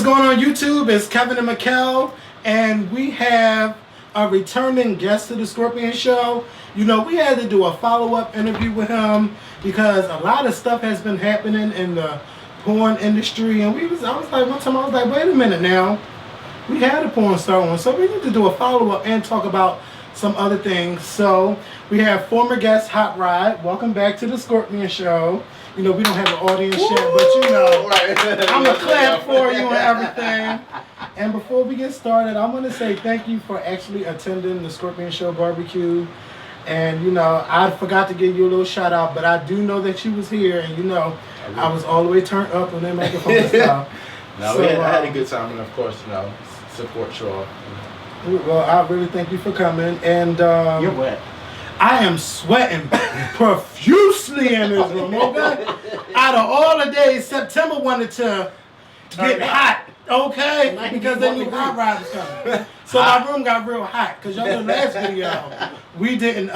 going on YouTube? It's Kevin and Mikkel, and we have a returning guest to the Scorpion Show. You know, we had to do a follow-up interview with him because a lot of stuff has been happening in the porn industry, and I was like, one time I was like, wait a minute now, we had a porn star on, so we need to do a follow-up and talk about some other things. So we have former guest Hot Rod. Welcome back to the Scorpion Show. You know, we don't have an audience yet, but you know, I'm going to clap for you and everything. And before we get started, I want to say thank you for actually attending the Scorpion Show barbecue. And, you know, I forgot to give you a little shout out, but I do know that you was here. And, you know, I was all the way turned up on that microphone and stuff. No, so, I had a good time, and of course, you know, support y'all. Well, I really thank you for coming. And you're wet. I am sweating profusely in this room, okay? Out of all the days, September wanted to get hot, okay? Because they knew Hot Rod was coming. So my room got real hot, because y'all know the last video, we didn't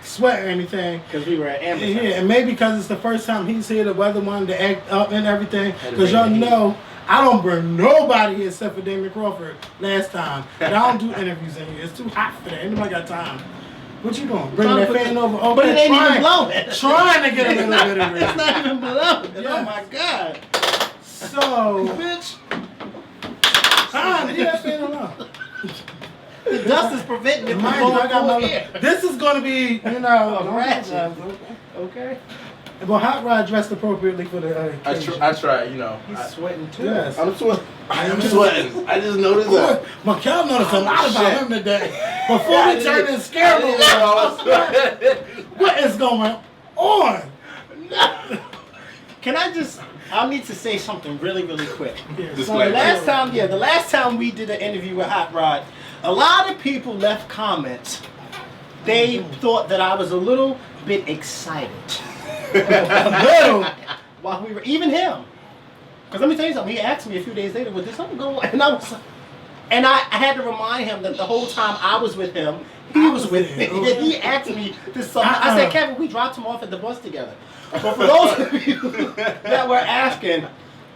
sweat or anything. Because we were at Amazon. Yeah, and maybe because it's the first time he's here, the weather wanted to act up and everything. Because y'all know, I don't bring nobody here except for Damon Crawford last time. But I don't do interviews in here. It's too hot for that. Ain't nobody got time. What you doing? Bring that fan over? Oh, but it ain't even blowing. Trying to get a little bit of It's not even blowing. Yeah. Oh my God. So, Bitch. leave that fan alone. The dust is preventing it from Mind you, I got going my, here. this is going to be, you know, ratchet. Okay. Well, Hot Rod dressed appropriately for the occasion. I try, you know. He's sweating too. Yes. I'm sweating. I just noticed that. Mikkel noticed a lot about him today. Before we turn this camera on, what is going on? Can I need to say something really, really quick. Yeah, So the last time we did an interview with Hot Rod, a lot of people left comments. They thought that I was a little bit excited. While we were, even him. Because let me tell you something, he asked me a few days later, was there something going on? And I had to remind him that the whole time I was with him, he was with me. And he asked me this something. I said, Kevin, we dropped him off at the bus together. But for those of you that were asking,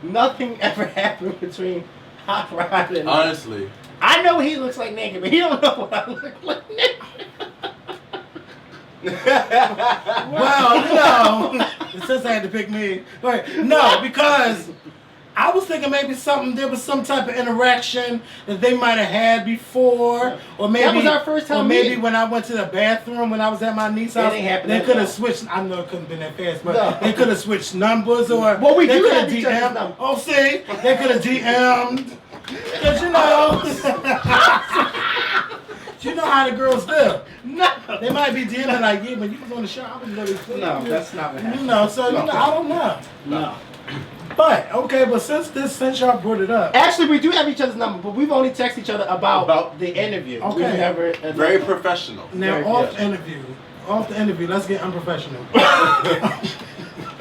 nothing ever happened between Hot Rod and Honestly. I know he looks like naked, but he don't know what I look like naked. Well, no. Since I had to pick me. Wait, no, because I was thinking maybe there was some type of interaction that they might have had before, or maybe that was our first time. Or maybe meeting. when I went to the bathroom when I was at my niece's house, they could have switched. I know it couldn't have been that fast, but they could have switched numbers, or well, we they do could have have each other's DM'd. numbers. Oh, see, they could have DM'd. Cause you know. You know how the girls do. No. They might be DMing like, yeah, but you was on the show. I was really No, that's not what happened. You know, so you know, I don't know. No. But okay, but since y'all brought it up, Actually, we do have each other's number, but we've only texted each other about the interview. Okay. We've never Very professional. now Very off good. the interview, let's get unprofessional.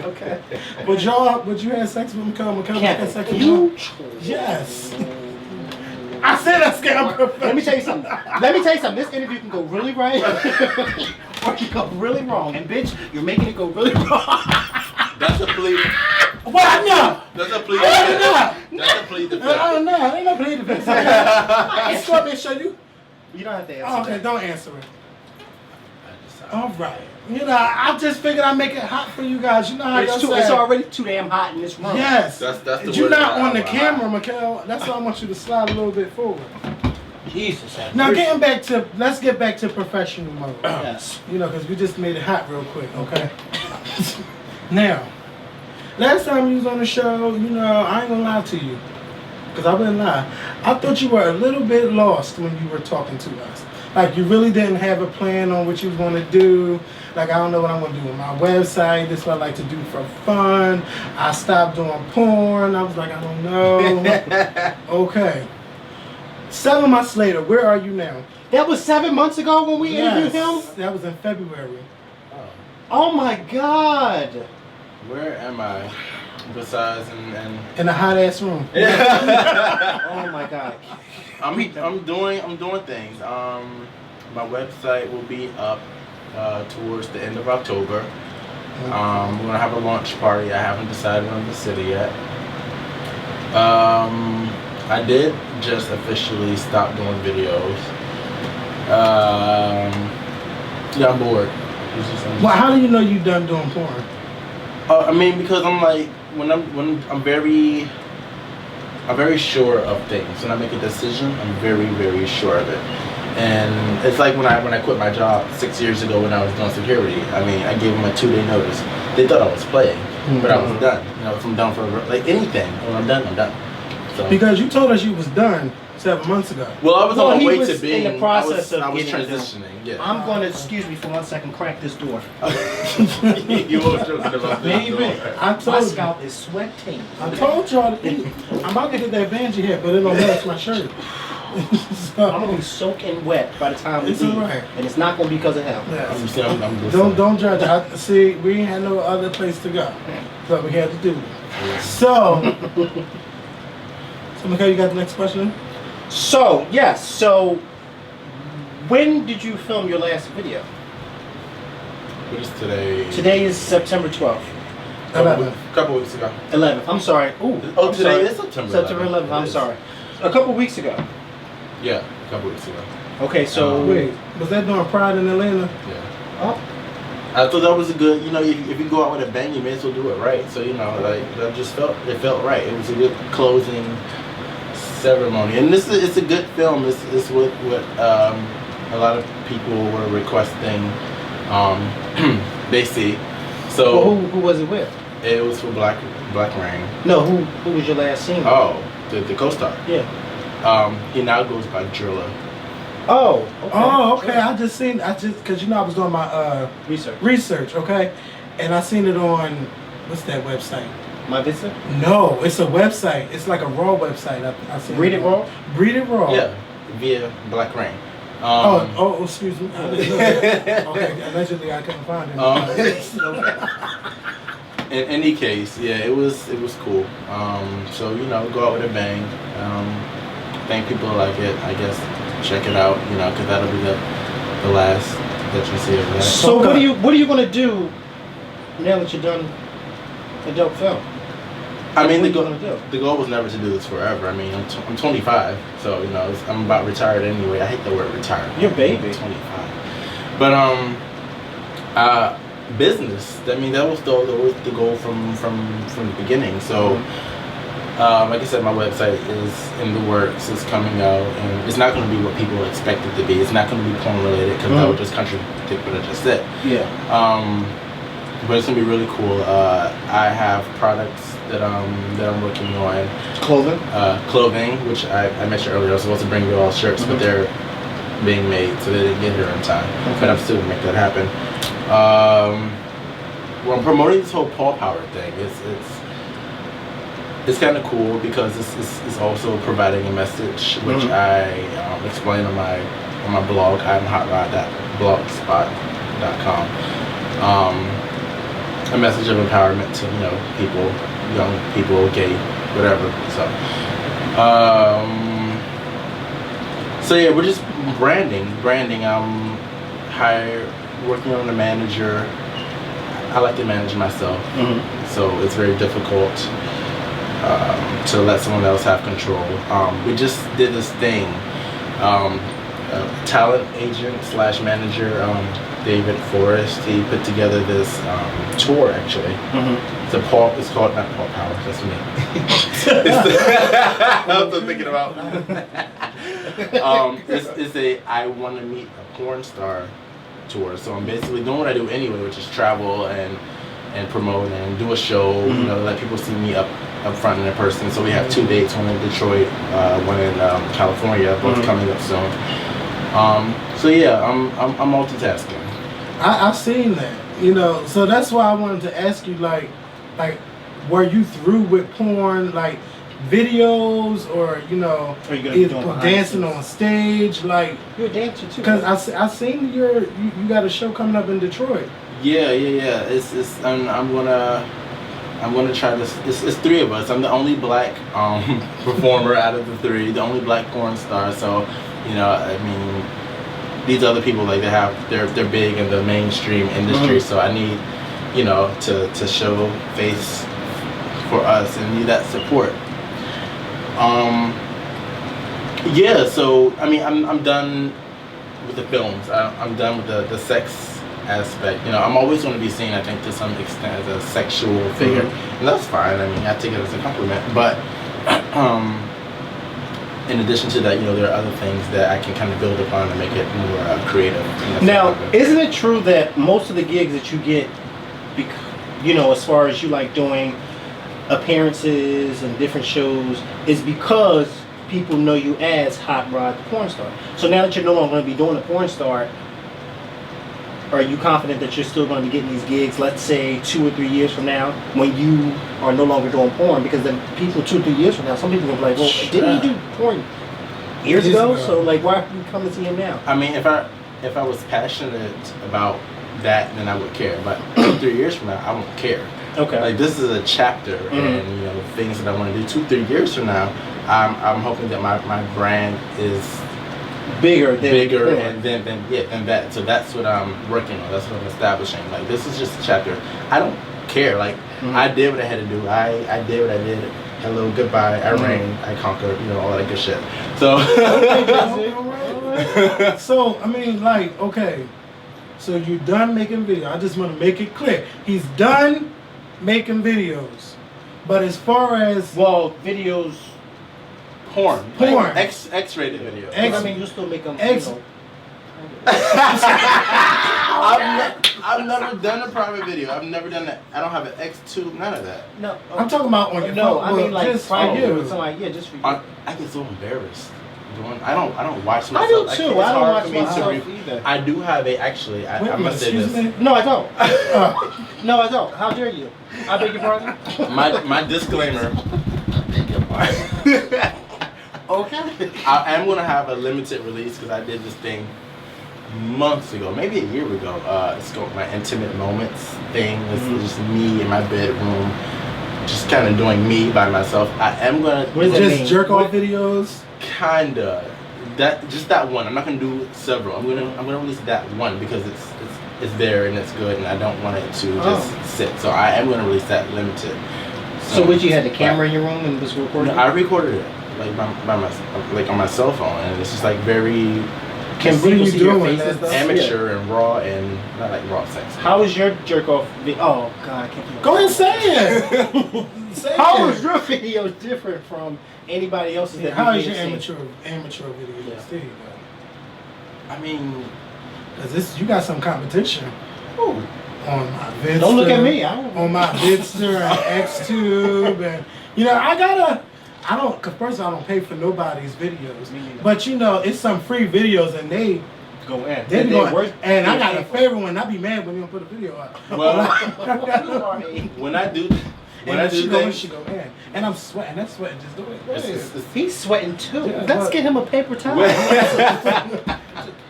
Okay. Would you have sex with Mikkel? Mikkel had sex with you? Yes. I said let's get unprofessional. Let me tell you something. This interview can go really right, or it can go really wrong. And bitch, you're making it go really wrong. That's a plea. What? No. That's a plea. No. That's a plea to Oh no, ain't no plea defense. It's Scorpion Show you. You don't have to answer. Oh, okay, that. don't answer it. All right. You know, I just figured I'd make it hot for you guys. You know how y'all say. It's already too damn hot in this room. Yes. That's the You're word not of on the our camera, Mikkel. That's why I want you to slide a little bit forward. Jesus. Now, let's get back to professional mode. Yes. You know, because we just made it hot real quick, okay? Now, last time you was on the show, you know, I ain't gonna lie to you. Because I wouldn't lie. I thought you were a little bit lost when you were talking to us. Like, you really didn't have a plan on what you was going to do. Like, I don't know what I'm going to do with my website. This is what I like to do for fun. I stopped doing porn. I was like, I don't know. Okay. 7 months later, where are you now? That was 7 months ago when we interviewed him? That was in February. Oh my God. Where am I? Besides In a hot ass room. Oh my God. I'm doing things. My website will be up towards the end of October. We're gonna have a launch party. I haven't decided on the city yet. I did just officially stop doing videos. Yeah, I'm bored. Well, how do you know you done doing porn? I mean, because I'm like when I'm very sure of things. When I make a decision, I'm very, very sure of it. And it's like when I quit my job 6 years ago when I was doing security. I mean, I gave them a 2-day notice. They thought I was playing, but I was done. You know, if I'm done for like anything, when I'm done, I'm done. So. Because you told us you was done 7 months ago. Well, I was on my way was to being in the process I was getting transitioning. Yeah. I'm going to, excuse me for 1 second, crack this door. You were joking about this. Baby, I my told you. scalp is sweating. I told y'all. I'm about to get that Banshee here, but it don't match my shirt. So, I'm going to be soaking wet by the time we It's leave. alright. And it's not going to be because of him. yeah. I'm just Don't judge. See, we ain't had no other place to go, so we had to do it. So, Mikhail, you got the next question? So, yes. So, when did you film your last video? What is today? Today is September 12th. Couple weeks ago. 11th. I'm sorry. Ooh, Oh, I'm today sorry. is September 11th. September 11th. I'm It is. sorry. A couple weeks ago. Yeah, a couple weeks ago. Okay, so Wait, was that during Pride in Atlanta? Yeah. oh, I thought that was a good, you know, if you go out with a bang, you may as well do it right. So, you know, like, it felt right. It was a good closing ceremony. And it's a good film. It's what a lot of people were requesting, they see. So, well, who was it with? it was for Black Rain. No, who was your last scene? Oh, the co-star. Yeah. He now goes by Drilla. Oh, okay. Oh, okay. Cause you know I was doing my research, okay, and I seen it on what's that website? My Vista? No, it's a website. It's like a Raw website. I seen Read it raw? Read it Raw. Yeah, via Black Rain. Excuse me. I didn't know that. Okay, allegedly I couldn't find it. In any case, yeah, it was cool. So you know, go out with a bang. Think people like it. I guess check it out. You know, because that'll be the last that you see of that. So what are you gonna do now that you're done a dope film? I mean, what are you gonna do? the goal was never to do this forever. I mean, I'm 25, so you know, I'm about retired anyway. I hate the word retired. You're a baby. I'm 25, but business. I mean, that was the goal from the beginning. So. Like I said, my website is in the works. It's coming out, and it's not going to be what people expect it to be. It's not going to be porn related because that would just contradict what I just said. Yeah. But it's going to be really cool. I have products that I'm working on. Clothing. Clothing, which I mentioned earlier. I was supposed to bring you all shirts, but they're being made, so they didn't get here in time. Okay. But I'm still going to make that happen. Well, I'm promoting this whole Paw Power thing. It's kind of cool because it's also providing a message, which I explain on my blog, imhotrod.blogspot.com. A message of empowerment to people, young people, gay, whatever. So yeah, we're just branding. I'm working on a manager. I like to manage myself, so it's very difficult. To let someone else have control. We just did this thing. Talent agent / manager, David Forrest, he put together this tour actually. It's called not Paw Power, that's me. I was still thinking about it's a I want to meet a porn star tour. So I'm basically doing what I do anyway, which is travel and promote and do a show, let people see me up front and in person. So we have 2 dates, one in Detroit, one in California, both coming up soon. So yeah, I'm multitasking. I've seen that, so that's why I wanted to ask you, like, were you through with porn, like videos, or either dancing on stage, like? You're a dancer too. Because I seen you got a show coming up in Detroit. Yeah. I'm gonna try this. It's 3 of us. I'm the only black performer out of the 3, the only black porn star. So, I mean, these other people they're big in the mainstream industry. So I need, to show face for us and need that support. Yeah, so I mean, I'm done with the films. I'm done with the sex aspect. You know, I'm always going to be seen, I think, to some extent as a sexual figure, and that's fine. I mean, I take it as a compliment. But in addition to that, you know, there are other things that I can kind of build upon to make it more creative. Now, isn't it true that most of the gigs that you get, you know, as far as you like doing appearances and different shows, is because people know you as Hot Rod the porn star? So now that you're no longer going to be doing a porn star, are you confident that you're still going to be getting these gigs, let's say 2 or 3 years from now, when you are no longer doing porn? Because then people 2 or 3 years from now, some people will be like, well, didn't you do porn years ago? So like, why are you coming to see him now? I mean, if I was passionate about that, then I would care. But 2 or 3 years from now, I won't care. Okay. Like, this is a chapter, and you know, things that I want to do 2 or 3 years from now. I'm hoping that my brand is bigger and than that. So that's what I'm working on. That's what I'm establishing. Like, this is just a chapter. I don't care. Like, I did what I had to do. I did what I did. Hello, goodbye. I reigned. I conquered. You know, all that good shit. So. So I mean, like, okay. So you're done making videos. I just want to make it clear. He's done making videos. But as far as videos. Porn. Porn. Like X-rated video. I mean, you still make them. I've never done a private video. I've never done that. I don't have an X-tube, none of that. No. I'm talking about on your phone. I mean, like, just private for you. videos. Like, yeah, just for you. I get so embarrassed. I don't watch myself. I do too. It's I don't hard watch for me to myself review. either. I do have a, actually, I must say Excuse this. me? No, I don't. No, I don't. How dare you? I beg your pardon? My disclaimer. Okay. I am going to have a limited release because I did this thing months ago, maybe a year ago. It's called my intimate moments thing. It's just me in my bedroom, just kind of doing me by myself. I am going to... What does that mean? Just jerk off videos? Kinda. Just that one. I'm not going to do several. I'm gonna release that one because it's there and it's good, and I don't want it to just sit. So I am going to release that limited. So what, you had the camera in your room and was recording? No, I recorded it like by my like on my cell phone, and it's just like very Can What are people you see your doing? face and stuff? amateur and raw, and not like raw sex. How was your jerk off video? Oh God, I can't do it. Go ahead and say it. Say How it. is your video different from anybody else's? Yeah, That how you is your may have seen? amateur video? Yeah. There you go. I mean, Because you got some competition ooh, on my Vidster. Don't look at me. I don't. On my Vidster and Xtube, and you know I don't. Cause first of all, I don't pay for nobody's videos. Me neither. But you know, it's some free videos, and they Go in. be going. work. And I got a favorite one. I be mad when you don't put a video up. well, Hey, when I do she go in, things, she go in, and I'm sweating. That sweating just go in. Go ahead. it's- he's sweating too. Yeah, Let's but- get him a paper towel. Well-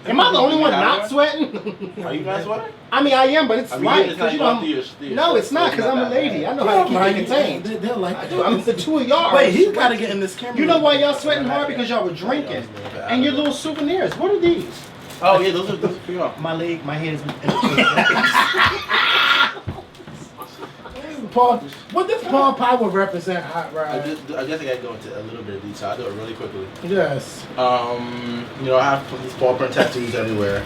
Am I the only one Yeah, not right. sweating? Are you guys sweating? I mean, I am, but it's I mean, light it's not because you going know. through your No, it's not because I'm a that lady. bad. I know how to keep Like, it contained. They'll like I that. do. I'm the 2 of y'all. Wait, he gotta get in this camera. You know why y'all sweating hard? Because y'all were drinking. And your little souvenirs. What are these? Oh yeah, those are for y'all. My leg, my head is. Paul, what does Paul Power represent? Hot I Rod. guess I gotta go into a little bit of detail. I'll do it really quickly. Yes. You know, I have these paw print tattoos everywhere.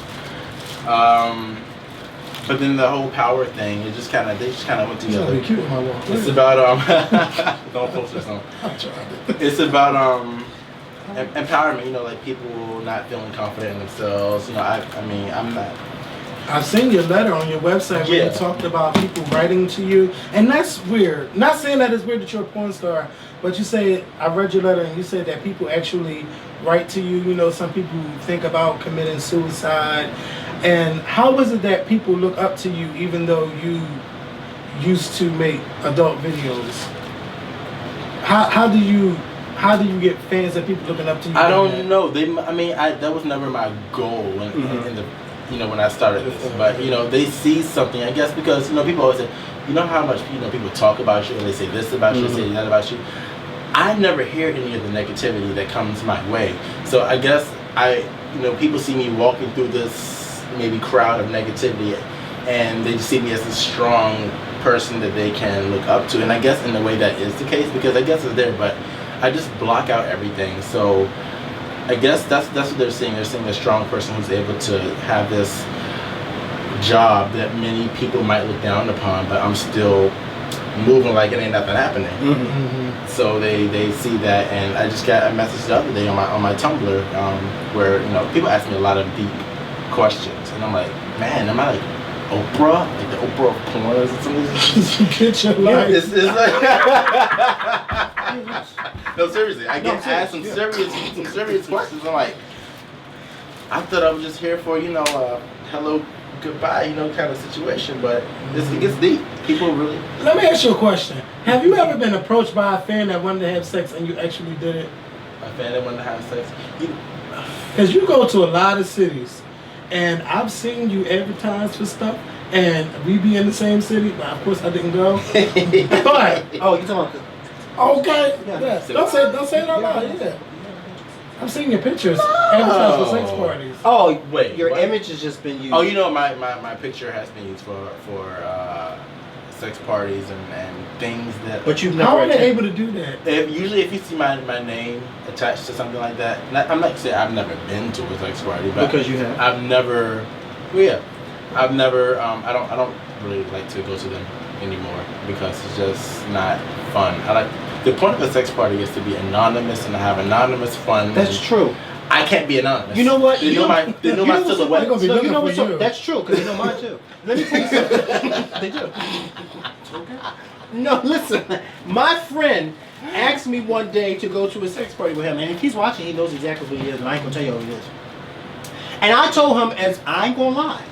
But then the whole power thing, they just kind of went He's gonna together. be cute in my walk. It's about don't post this on. I'm trying. It's about empowerment. You know, like people not feeling confident in themselves. You know, I mean, I'm not. I've seen your letter on your website where Yeah. you talked about people writing to you, and that's weird. Not saying that it's weird that you're a porn star, but you say I read your letter and you said that people actually write to you. You know, some people think about committing suicide, and how is it that people look up to you even though you used to make adult videos? How do you get fans and people looking up to you? I like don't that? know. That was never my goal in the. You know, when I started this, but you know, they see something. I guess because you know, people always say, you know how much people talk about you, and they say this about you, they say that about you. I never hear any of the negativity that comes my way. So I guess people see me walking through this maybe crowd of negativity, and they see me as a strong person that they can look up to. And I guess in a way that is the case because I guess it's there, but I just block out everything. So I guess that's what they're seeing. They're seeing a strong person who's able to have this job that many people might look down upon, but I'm still moving like it ain't nothing happening. So they see that, and I just got a message the other day on my Tumblr where people ask me a lot of deep questions, and I'm like, man, am I like Oprah, like the Oprah of porn or something? Get your life. It's like no, seriously, I get asked some serious questions. I'm like, I thought I was just here for hello, goodbye, kind of situation, but it gets deep. People really. Let me ask you a question. Have you ever been approached by a fan that wanted to have sex and you actually did it? A fan that wanted to have sex? Because you go to a lot of cities, and I've seen you advertise for stuff, and we be in the same city, but of course I didn't go. But Oh, you talking about? okay, Yeah. yeah. Don't say it out loud. Yeah. I've seen your pictures advertised for sex parties. Oh, Wait, your what? image has just been used. Oh, my picture has been used for sex parties and things that. But you've How never. are they attended- able to do that? Usually if you see my name attached to something like that, I'm not saying I've never been to a sex party, but Because you have. I've never. Well, yeah, I've never. I don't really like to go to them anymore because it's just not fun. The point of a sex party is to be anonymous and to have anonymous fun. That's and true. I can't be anonymous. You know what? They know my silhouette. They're gonna be So, looking for what's up? you. That's true, because they know mine too. Let me tell you something. They do. No, listen. My friend asked me one day to go to a sex party with him, and if he's watching, he knows exactly who he is, and I ain't gonna tell you who he is. And I told him, I ain't gonna lie,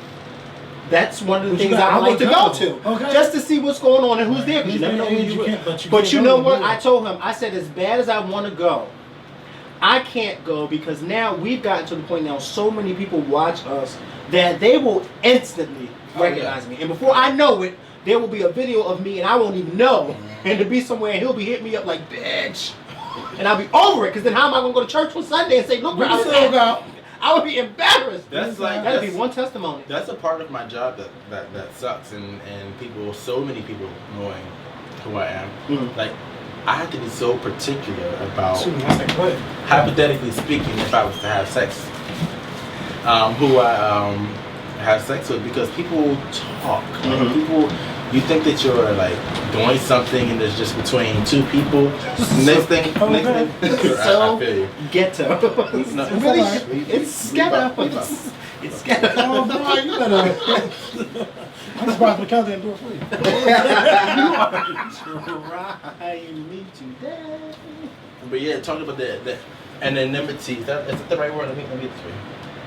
that's one of the But you things got- I I like would to go. go to, Okay. just to see what's going on and who's there, because you never know who you can't, but you But can't you go know to what? do I it. told him, I said, as bad as I want to go, I can't go because now we've gotten to the point now so many people watch us that they will instantly recognize me. And before I know it, there will be a video of me and I won't even know. And to be somewhere and he'll be hitting me up like, bitch. And I'll be over it because then how am I going to go to church on Sunday and say, look where I was still go. at? I would be embarrassed. That's like That'd be that's- one testimony. That's a part of my job that sucks, and people, so many people knowing who I am. Like, I have to be so particular about, Shoot, I said, what? hypothetically speaking, if I was to have sex, who I have sex with, because people talk. Like, people, you think that you're like doing something, and it's just between two people. Next thing, I feel you. Ghetto. No, Really? alright. It's Leave ghetto. out. It's ghetto. Oh, bro, you better. I'm surprised McKellar didn't do it for you. Trying me today. But yeah, talking about the anonymity. Is that the right word? Let me get this for you.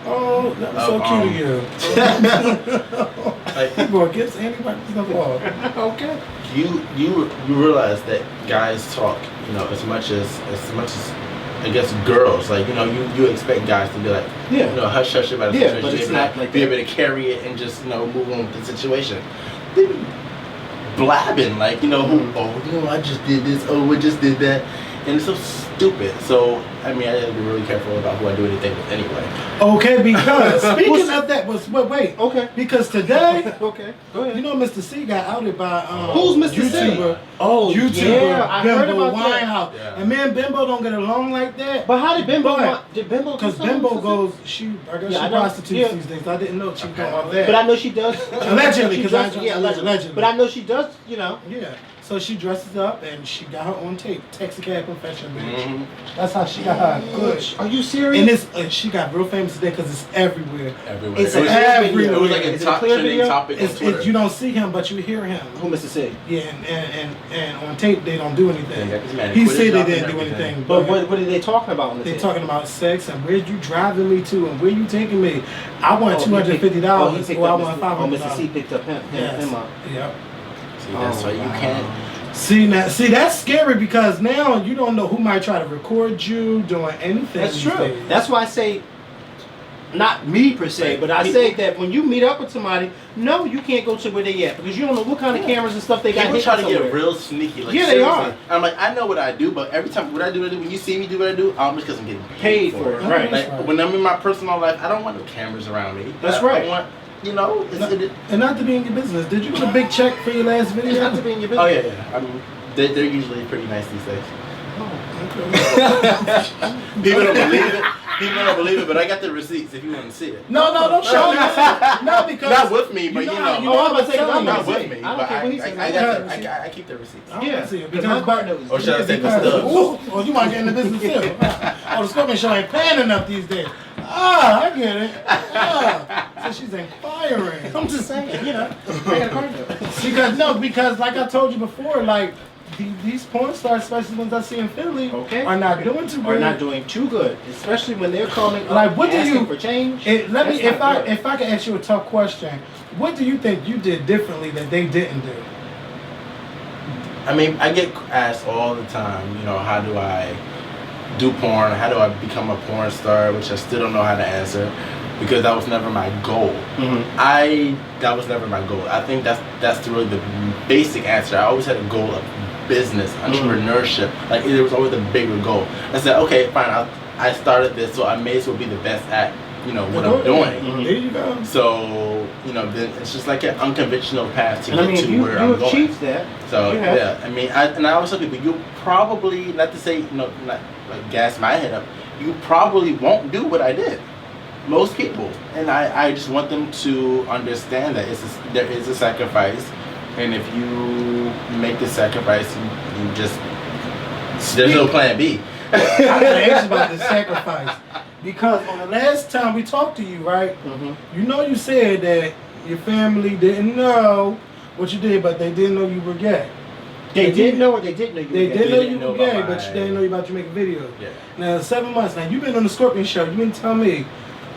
Oh, that was so cute of you. Like, Boy, gets anybody stuff off. Okay. you realize that guys talk, as much as I guess girls, like, you expect guys to be like, hush hush about the Yeah, situation, but it's be not able, like be that. able to carry it and just move on with the situation. They be blabbing like, I just did this, I just did that, and it's so stupid. So I mean, I have to be really careful about who I do anything with anyway. Okay, because speaking of that, wait. Okay. Because today, Okay. Go ahead. Mr. C got outed by Who's Mr. C? YouTuber. Oh, YouTuber yeah, I heard Bimbo about that. Winehouse. Yeah. And me and Bimbo don't get along like that. But how did Bimbo? But- Did Bimbo? do Because something Bimbo with goes, I guess Yeah, she I know. prostitutes Yeah. these days. I didn't know she Okay. got all that. But I know she does. Allegedly, She 'cause does- I- yeah, allegedly. But I know she does. Yeah. So she dresses up and she got her on tape. Taxi cab confession, bitch. Mm-hmm. That's how she got her good. Are you serious? And it's she got real famous today because it's everywhere. Everywhere. It's it, was, everywhere. it was like a Is it a top clear trending video? topic on Twitter. You don't see him, but you hear him. Who, Mr. C? Yeah, and on tape they don't do anything. Yeah, this man He quit his said they job didn't and do everything. anything. But what are they talking about on the They tape? talking about sex and where you driving me to and where you taking me. I want Oh, $250 he picked or I up want Mr. $500. Mr. C picked up him Yes. up. Yep. See, that's why you can't. See that's scary because now you don't know who might try to record you doing anything. That's these true. days. That's why I say, not me per se, but I say that when you meet up with somebody, no, you can't go to where they at because you don't know what kind of cameras and stuff they got. People try to hidden get somewhere. real sneaky. Like, Yeah, they seriously. are. I'm like, I know what I do, but every time what I do, when you see me do what I do, just because I'm getting Paid for it, right. Like Right. when I'm in my personal life, I don't want no cameras around me. That's I right. want, And not to be in your business. Did you get a big check for your last It's video? not to be in your business. Oh yeah. I mean, they're usually pretty nice these days. Oh, People don't believe it. People don't believe it, but I got the receipts if you want to see it. No, don't show me. No, because Not with me, but you how- know. you know I'm what about to say, I'm telling I'm Not you. with me, I don't but care what he says. I keep the receipts. I don't Yeah, see it because my partner was. Or should I say the Because, stubs? ooh, well, you might get in the business too. Oh, the Scorpion Show ain't paying enough these days. Ah, I get it. Ah, so she's inquiring. I'm just saying, you know, I got a partner. Because like I told you before, like these porn stars, especially ones I see in Philly, Okay. are not doing too Are good. not doing too good, especially when they're calling up Like, what do asking you- for change. If That's not good. I can ask you a tough question, what do you think you did differently that they didn't do? I mean, I get asked all the time, you know, how do I do porn? How do I become a porn star? Which I still don't know how to answer because that was never my goal. That was never my goal. I think that's really the basic answer. I always had a goal of business, entrepreneurship. Like there was always a bigger goal. I said, okay, fine. I started this, so I may as well be the best at what I'm doing. There you go. So then it's just like an unconventional path to And I get mean, to you where I'm going. achieved that. So You have. yeah, I mean, and I always tell people, you probably, not to say, not like gas my head up, you probably won't do what I did. Most people, and I just want them to understand that there is a sacrifice, and if you make the sacrifice, you just there's no plan B. I gotta ask you about the sacrifice. Because on the last time we talked to you, right? You know you said that your family didn't know what you did, but they didn't know you were gay. They did know or they didn't know you They were did gay? know didn't you know were gay, about but my- they didn't know about you making videos. Yeah. Now 7 months. Now you've been on the Scorpion Show. You didn't tell me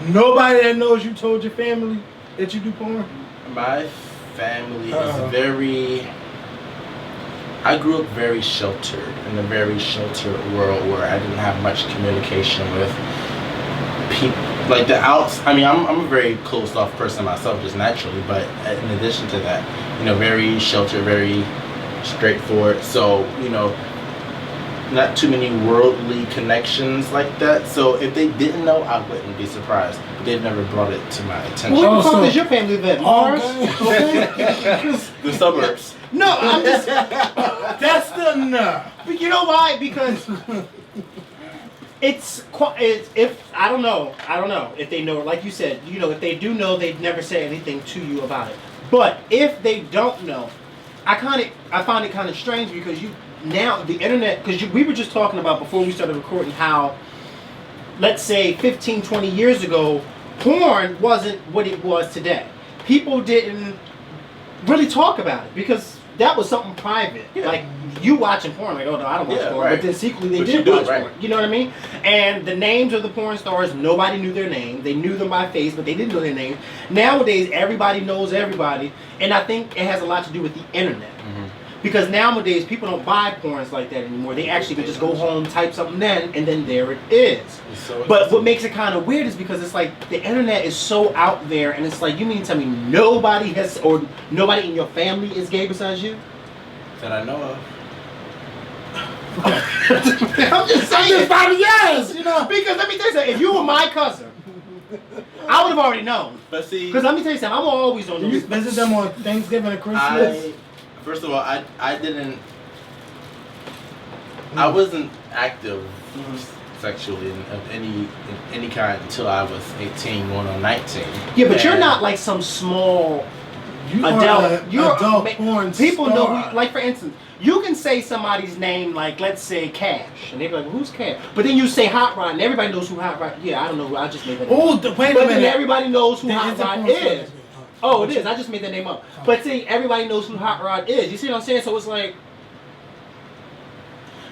nobody that knows you told your family that you do porn. My family is very. I grew up very sheltered in a very sheltered world where I didn't have much communication with people. Like the outs. I mean, I'm a very closed off person myself, just naturally. But in addition to that, very sheltered, very straightforward. So not too many worldly connections like that. So if they didn't know, I wouldn't be surprised. But they've never brought it to my attention. Well, what the Oh, fuck so- is your family then? Mars? Okay. The suburbs. No, I'm just. That's the enough. But you know why? Because it's if I don't know if they know. Like you said, if they do know, they'd never say anything to you about it. But if they don't know, I find it kind of strange because now the internet, because we were just talking about before we started recording how, let's say 15, 20 years ago, porn wasn't what it was today. People didn't really talk about it because that was something private. Yeah. Like you watching porn, like, oh no, I don't watch Yeah, porn. right. But then secretly they But you did do it, watch right. porn. You know what I mean? And the names of the porn stars, nobody knew their name. They knew them by face, but they didn't know their names. Nowadays, everybody knows everybody, and I think it has a lot to do with the internet. Because nowadays people don't buy porns like that anymore. They actually can just go home, type something in, and then there it is. But what makes it kind of weird is because it's like the internet is so out there, and it's like, you mean to tell me nobody in your family is gay besides you? That I know of. I'm just saying. Yes, Because let me tell you something. If you were my cousin, I would have already known. But see, Because let me tell you something. I'm always on Do you the visit them on Thanksgiving and Christmas? first of all, I didn't. I wasn't active sexually in any kind until I was 18, going on 19. Yeah, but you're And- not like some small You adult. are You're adult ma- porn People know star. who, like for instance, you can say somebody's name, like let's say Cash, and they're like, "Who's Cash?" But then you say Hot Rod, and everybody knows who Hot Rod. Yeah, I don't know who. I just made that. name Oh, up. wait a But then minute. everybody knows who There Hot is a Rod porn star. is. Oh, it is. I just made that name up. But see, everybody knows who Hot Rod is. You see what I'm saying? So it's like,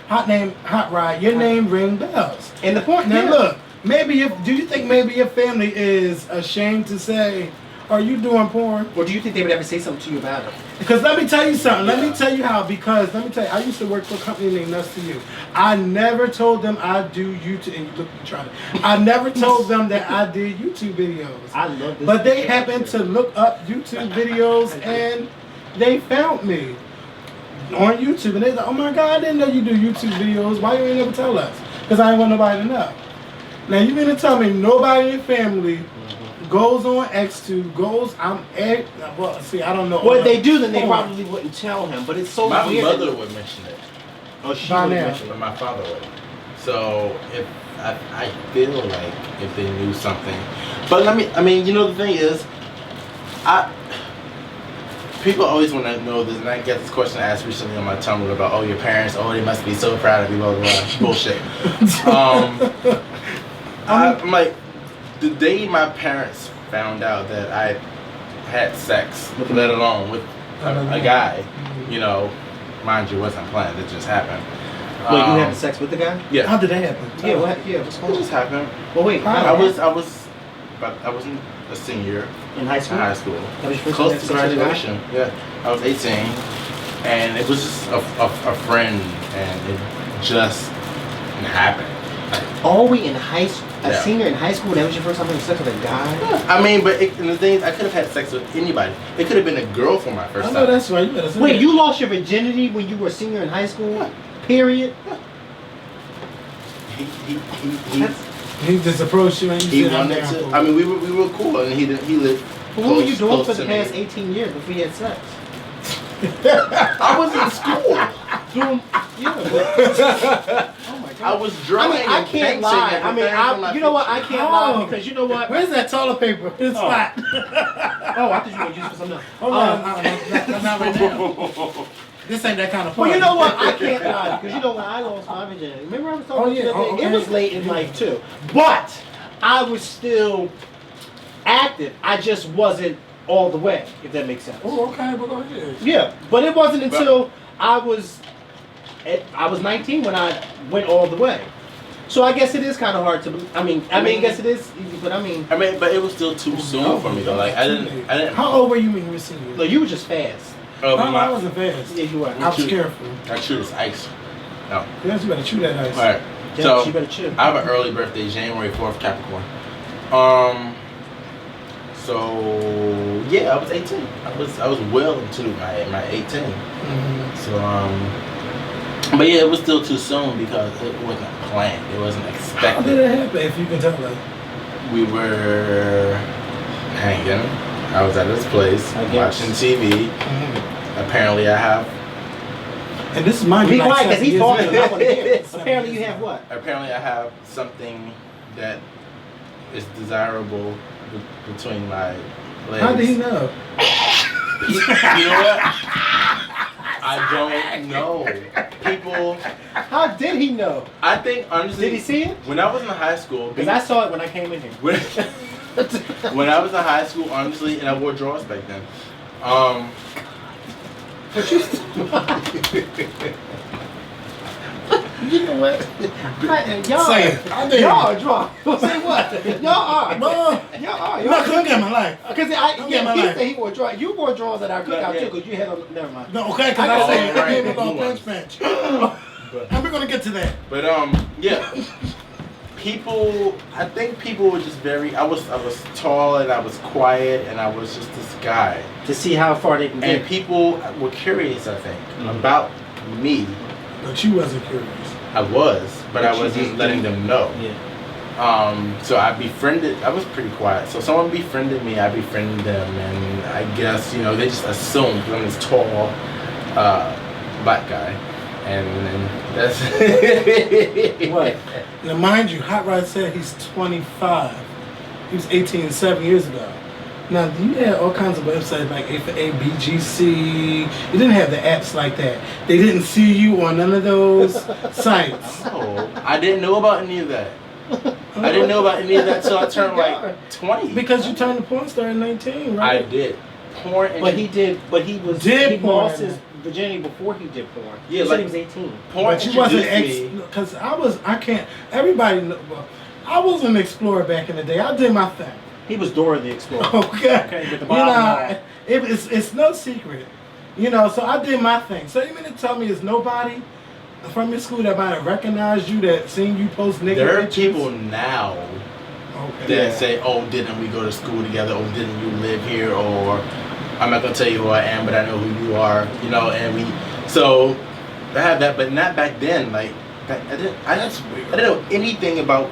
Hot Rod. Your name ring bells. and the point. Now yeah. look, do you think maybe your family is ashamed to say, "Are you doing porn?" Or do you think they would ever say something to you about it? Because let me tell you something. Let me tell you how. Because let me tell you, I used to work for a company named Nuts to You. I never told them I do YouTube. And you trying to. I never told them that I did YouTube videos. I love this. But they happened to look up YouTube videos and they found me on YouTube. And they like, "Oh my God, I didn't know you do YouTube videos. Why you ain't never tell us?" Because I ain't want nobody to know. Now you mean to tell me nobody in your family goes on X2, well, see, I don't know. What they do, then they Porn. probably wouldn't tell him. But it's so My weird. mother would mention it, Oh, she By would now. mention it. but my father would. So if I feel like if they knew something, but I mean, you know, the thing is, people always want to know this, and I get this question asked recently on my Tumblr about, oh, your parents, oh, they must be so proud of you, blah blah blah, bullshit. I'm like, the day my parents found out that I had sex, let alone with a guy, you know, mind you, it wasn't planned, it just happened. Wait, you having sex with the guy? Yeah. How did that happen? Yeah, what? Yeah, what's going It on? just happened. Well, wait, I wasn't a senior in high in school? high school. That was your first Close time to having sex with a guy? graduation. Yeah. I was 18. And it was just a friend, and it just happened. All we in high school, a Yeah. senior in high school, that was your first time having sex with a guy? I mean, but and the thing is, I could have had sex with anybody. It could have been a girl for my first I time. know that's right. You better say Wait, that. you lost your virginity when you were a senior in high school? Period? He He just approached you and you he said, I'm wanted down to. for I it. mean, we were cool, and he lived. What were you doing close for the to me. past 18 years before you had sex? I was in school. Doing, yeah, but, oh my I god. was drawing. I and can't painting lie. and I mean, preparing for my you know what? I future. can't lie because you know what? Where's that toilet paper? It's Oh. flat. Oh, I thought you were going to use it for something else. Hold on. Not right now. This ain't that kind of party. Well, you know what? I can't lie because you know when I lost my virginity. Remember I was talking Oh, to you yeah. the other day? Oh, okay. It was late in life too, but I was still active. I just wasn't all the way, if that makes sense. Oh, okay, but go ahead. Yeah, but it wasn't until I was 19 when I went all the way. So I guess it is kind of hard to. I mean, I guess it is, but I mean, but it was still too soon for me though. Like I didn't. How old were you when you were senior? no, you were just fast. Oh, No, I my, wasn't fast. Yeah, you were. I was careful. I chew this ice. No. Yes, you better chew that ice. All right. Yeah, So you better chill. I have an early birthday, January 4th, Capricorn. So yeah, I was 18. I was well into my 18. Mhm. So but yeah, it was still too soon because it wasn't planned. It wasn't How did expected. it happen? If you can tell us. We were hanging. I was at this place I guess. watching TV. Apparently, I have. And this is my Be quiet because he's talking. talking. I want to hear it. Apparently, you have what? Apparently, I have something that is desirable between my legs. How did he know? You know what? I don't know. People. How did he know? I think honestly. Did he see it? When I was in high school. Because I saw it when I came in here. When, when I was in high school, honestly, and I wore drawers back then. But you, you know what? Y'all, Say it. I did. y'all are drunk. Say what? Y'all are. No. Y'all are. No, look at my life. Because Look yeah, at my he life. said he wore drawers. You wore drawers at our cookout Yeah. too, because you had on. Never mind. No, okay, because I I got said it. I gave Right. him a punch bench. And we're gonna get to that. But yeah. People, I think people were just very. I was tall and I was quiet and I was just this guy. To see how far they can And get. people were curious, I think, about me. But you wasn't curious. I was, but I But you wasn't just letting them know. Yeah. So I befriended. I was pretty quiet. So someone befriended me. I befriended them, and I guess they just assumed I'm this tall, black guy, and that's. What? Now, mind you, Hot Rod said he's 25. He was 18 7 years ago. Now, you had all kinds of websites like ABGC. You didn't have the apps like that. They didn't see you on none of those sites. Oh, I didn't know about any of that. I didn't know about any of that till I turned like 20. Because you turned the porn star at 19, right? I did porn, and But he did. But he was. Did he porn. lost his virginity before he did porn. Yeah, he said like- he was 18. porn But you wasn't introduced me. because everybody well, I was an explorer back in the day. I did my thing. He was Dora the Explorer. Okay. Okay, with the You bottom know, it's no secret. So I did my thing. So you mean to tell me there's nobody from your school that might have recognized you, that seen you post naked There are pictures? people now Okay. that say, "Oh, didn't we go to school together? Oh, didn't you live here?" Or I'm not gonna tell you who I am, but I know who you are. And we. So I have that, but not back then. Like I didn't know anything about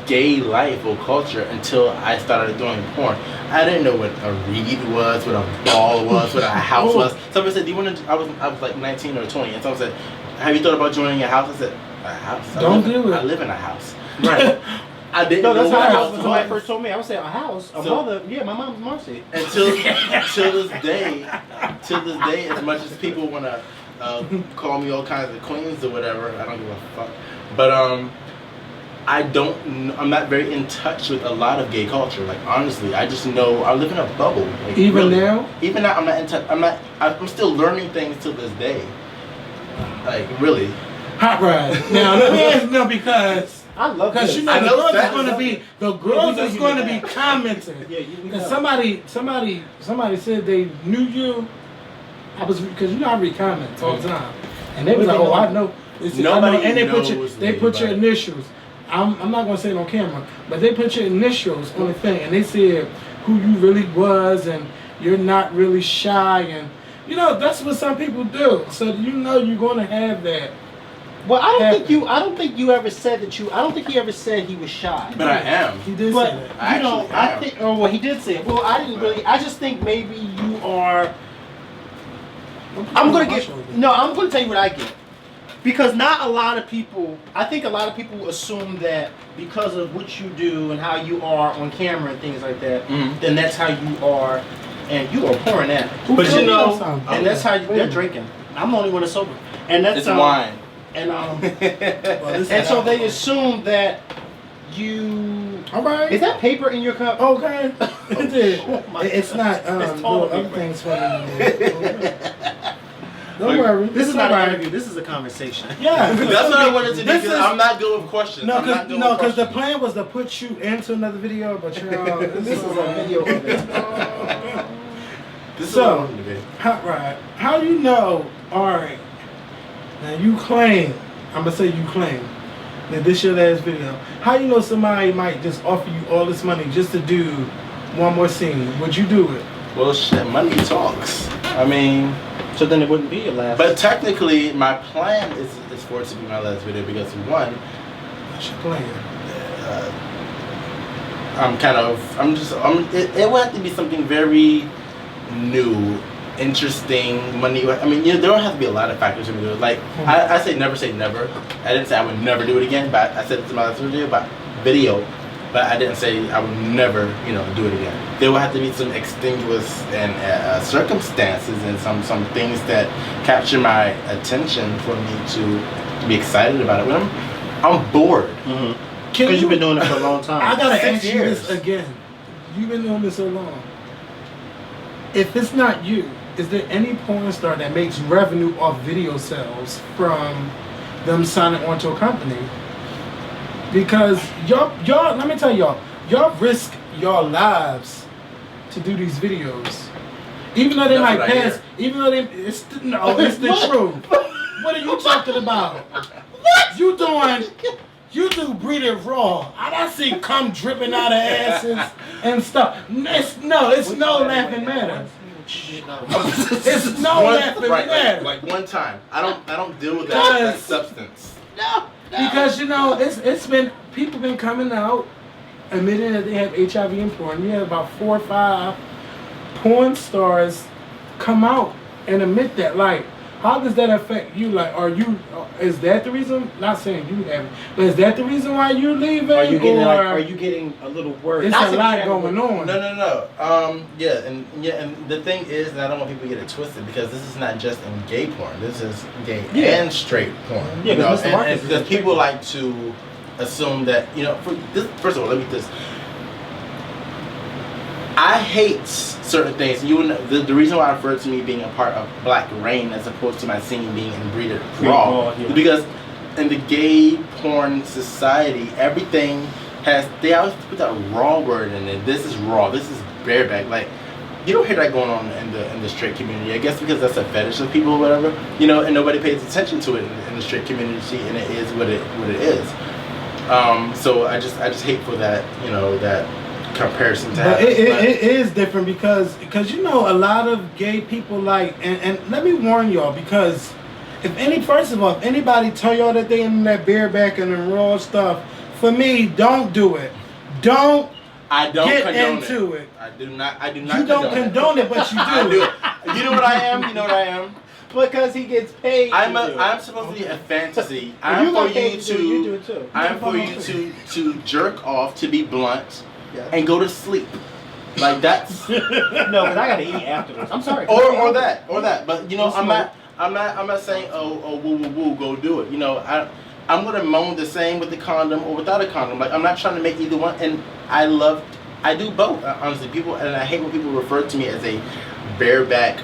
gay life or culture until I started doing porn. I didn't know what a reed was, what a ball was, what a house was. Someone said, "Do you want to?" I was like 19 or 20, and someone said, "Have you thought about joining a house?" I said, A house. Don't do it. I live in a house. Right. I didn't No, that's know how what a I house was. When somebody was. first told me, I would say a house, a So- mother. Yeah, my mom's Marcy. Until this day, as much as people want to call me all kinds of queens or whatever, I don't give a fuck. But I'm not very in touch with a lot of gay culture. Like honestly, I just know I live in a bubble. Like, Even really. now? Even now, I'm not in touch. I'm still learning things till this day. Like really. Hot rod. Now let me ask you, because I love because this. you know I the know girls that. is going to be commenting. Yeah, you Because know. somebody said they knew you. Because you know I read comments all the time, and they was like, "Oh, I know." They said, Nobody I know. And knows they me, put your but- initials. I'm not gonna say it on camera, but they put your initials on the thing, and they said who you really was, and you're not really shy, and you know that's what some people do. So you know you're gonna have that. Well, I Happen. don't think you ever said that you. I don't think he ever said he was shy. But I am. He did But say that. I you know, actually I am. think. Oh, well, he did say it. Well, I didn't really. I just think maybe you are. I'm gonna tell you what I get. Because not a lot of people, I think a lot of people assume that because of what you do and how you are on camera and things like that, Mhm. then that's how you are, and you are pouring that. Who But told you you know, that? and that's how Wait a they're minute. drinking. I'm the only one that's sober, and that's It's wine. and this and is so they alcohol. assume that you. All right. Is that paper in your cup? Okay. It did. Oh my It's not. It's Little toilet other paper. things for me. Don't Like, worry. This is not all an right. interview. This is a conversation. Yeah. That's what I wanted to do. This Because is- I'm not good with questions. No, I'm not good with because the questions. plan was to put you into another video, but you're This is a video of it. This is So- what I wanted to be. Hot Rod, how you know? All right. Now you claim. I'm gonna say you claim that this your last video. How you know somebody might just offer you all this money just to do one more scene? Would you do it? Well, shit, money talks. I mean, So then it wouldn't be your last. but technically, my plan is for it to be my last video because one, What's your plan? it would have to be something very new, interesting, money. I mean, there don't have to be a lot of factors in it. Like, I say never say never. I didn't say I would never do it again, but I said it to my last video, but I didn't say I would never, do it again. There will have to be some extenuous and circumstances and some things that capture my attention for me to be excited about it. When I'm bored. Because Can you've been doing it for a long time. I gotta 6 ask you years. this again. You've been doing this so long. If it's not you, is there any porn star that makes revenue off video sales from them signing onto a company? Because y'all, let me tell y'all risk your lives to do these videos. Even though they That's might what I pass, hear. even though it's the truth. What are you talking about? What? You do breed it raw. I see cum dripping out of asses and stuff. It's no laughing matter. It's no laughing Right, matter. like one time. I don't deal with Because- that substance. Because it's been people been coming out admitting that they have HIV and porn. You have about 4 or 5 porn stars come out and admit that. Like, how does that affect you? Like, is that the reason? Not saying you haven't, but is that the reason why you're leaving? Are you getting or are you getting a little worried? it's Not a saying lot you going haven't, on. No. And the thing is, and I don't want people to get it twisted because this is not just in gay porn. This is gay Yeah. and straight porn. Yeah, you know, because Mr. Marcus and is because straight people porn. like to assume that first of all, let me get this. I hate certain things. The reason why I refer to me being a part of Black Rain as opposed to my scene being in Breeded Raw Yeah. is because in the gay porn society, everything they always put that raw word in it. This is raw. This is bareback. Like, you don't hear that going on in the straight community. I guess because that's a fetish of people or whatever. And nobody pays attention to it in the straight community, and it is what it is. So I just hate for that that comparison to But happen. it is different because a lot of gay people and let me warn y'all, because if anybody tell y'all that they in that bareback and the raw stuff, for me, don't do it. I don't get condone into it. I do not. You don't condone it, but you do. I do. You know what I am. because he gets paid. I'm supposed to be a fantasy. If I'm you for got paid you to do it, you do it too. I'm for you to jerk off, to be blunt, Yeah. and go to sleep. Like that's No, because I gotta eat afterwards. I'm sorry. or that. But you know, You I'm not saying woo go do it. You know, I'm gonna moan the same with the condom or without a condom. Like I'm not trying to make either one. And I do both. Honestly, and I hate when people refer to me as a bareback.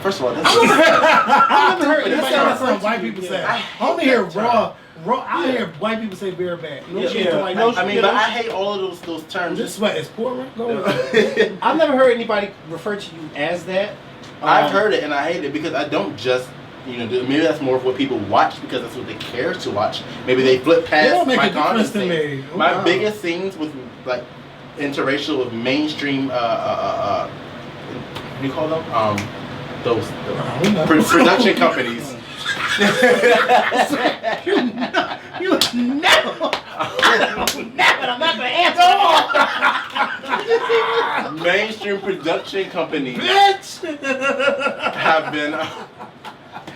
First of all, that's I've never heard That anybody sounds refer like to white you people as say. that. I only hear that term. raw. I hear white people say bareback. No Yeah, shit yeah. to white No people. I mean, but I hate all of those terms. This sweat is pouring. Go on. I've never heard anybody refer to you as that. I've heard it and I hate it because I don't just, you know, maybe that's more of what people watch because that's what they care to watch. Maybe they flip They past don't make my a difference condom to scenes. me. Oh, My wow. biggest scenes with like interracial with mainstream what do you call them? Those production companies. You never. I'm not gonna answer. Mainstream production companies Bitch!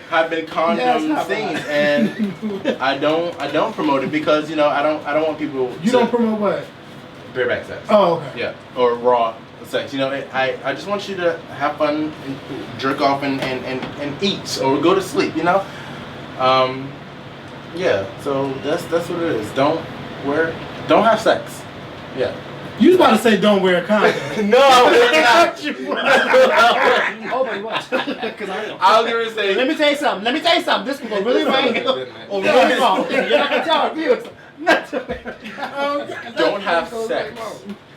have been condom not scenes, and I don't promote it because you know I don't want people. You don't promote what? bareback sex. Oh, okay. Yeah, or raw sex. You know, I just want you to have fun, and jerk off, and eat or go to sleep. You know, yeah. So that's what it is. Don't have sex. Yeah. You was about to say don't wear a condom. No, Oh, but what? Because I was gonna say. Let me tell you something. This can go really right or really wrong. You're not gonna tell our viewers. Don't have sex.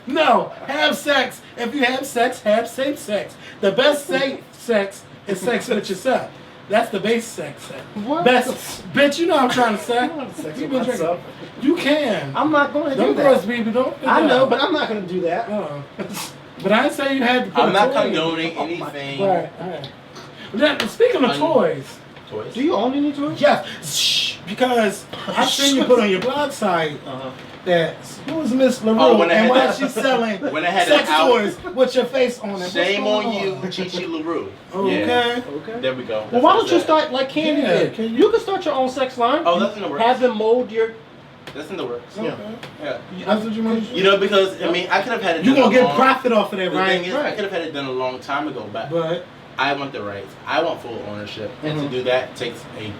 No, have sex. If you have sex, have safe sex. The best safe sex is sex with yourself. That's the base sex. What? Best, bitch. You know what I'm trying to say. I don't have sex You with been drinking. myself. You can. I'm not going to do Don't that. girls, baby. Don't. I know, but I'm not going to do that. But I didn't say you had to put I'm a not toy in. condoning anything. Right. Now, speaking of toys, Toys. Do you only need to? yes, shh, because I've seen you put on your blog site that who was Miss LaRue when they and had why that- she's selling when they had sex that out- toys with your face on it. What's Shame going on you, Chi LaRue. Okay. Yeah. Okay. There we go. Well, why That's don't you what start like Candy Yeah, did? can You can start your own sex line. Oh, that's in the works. Have them mold your. That's in the works. Okay. Yeah. That's what you want to do? You know, because I mean, I could have had it. You done gonna a get long- profit off of that, The right? thing is, I could have had it done a long time ago, but I want the rights. I want full ownership, and to do that takes a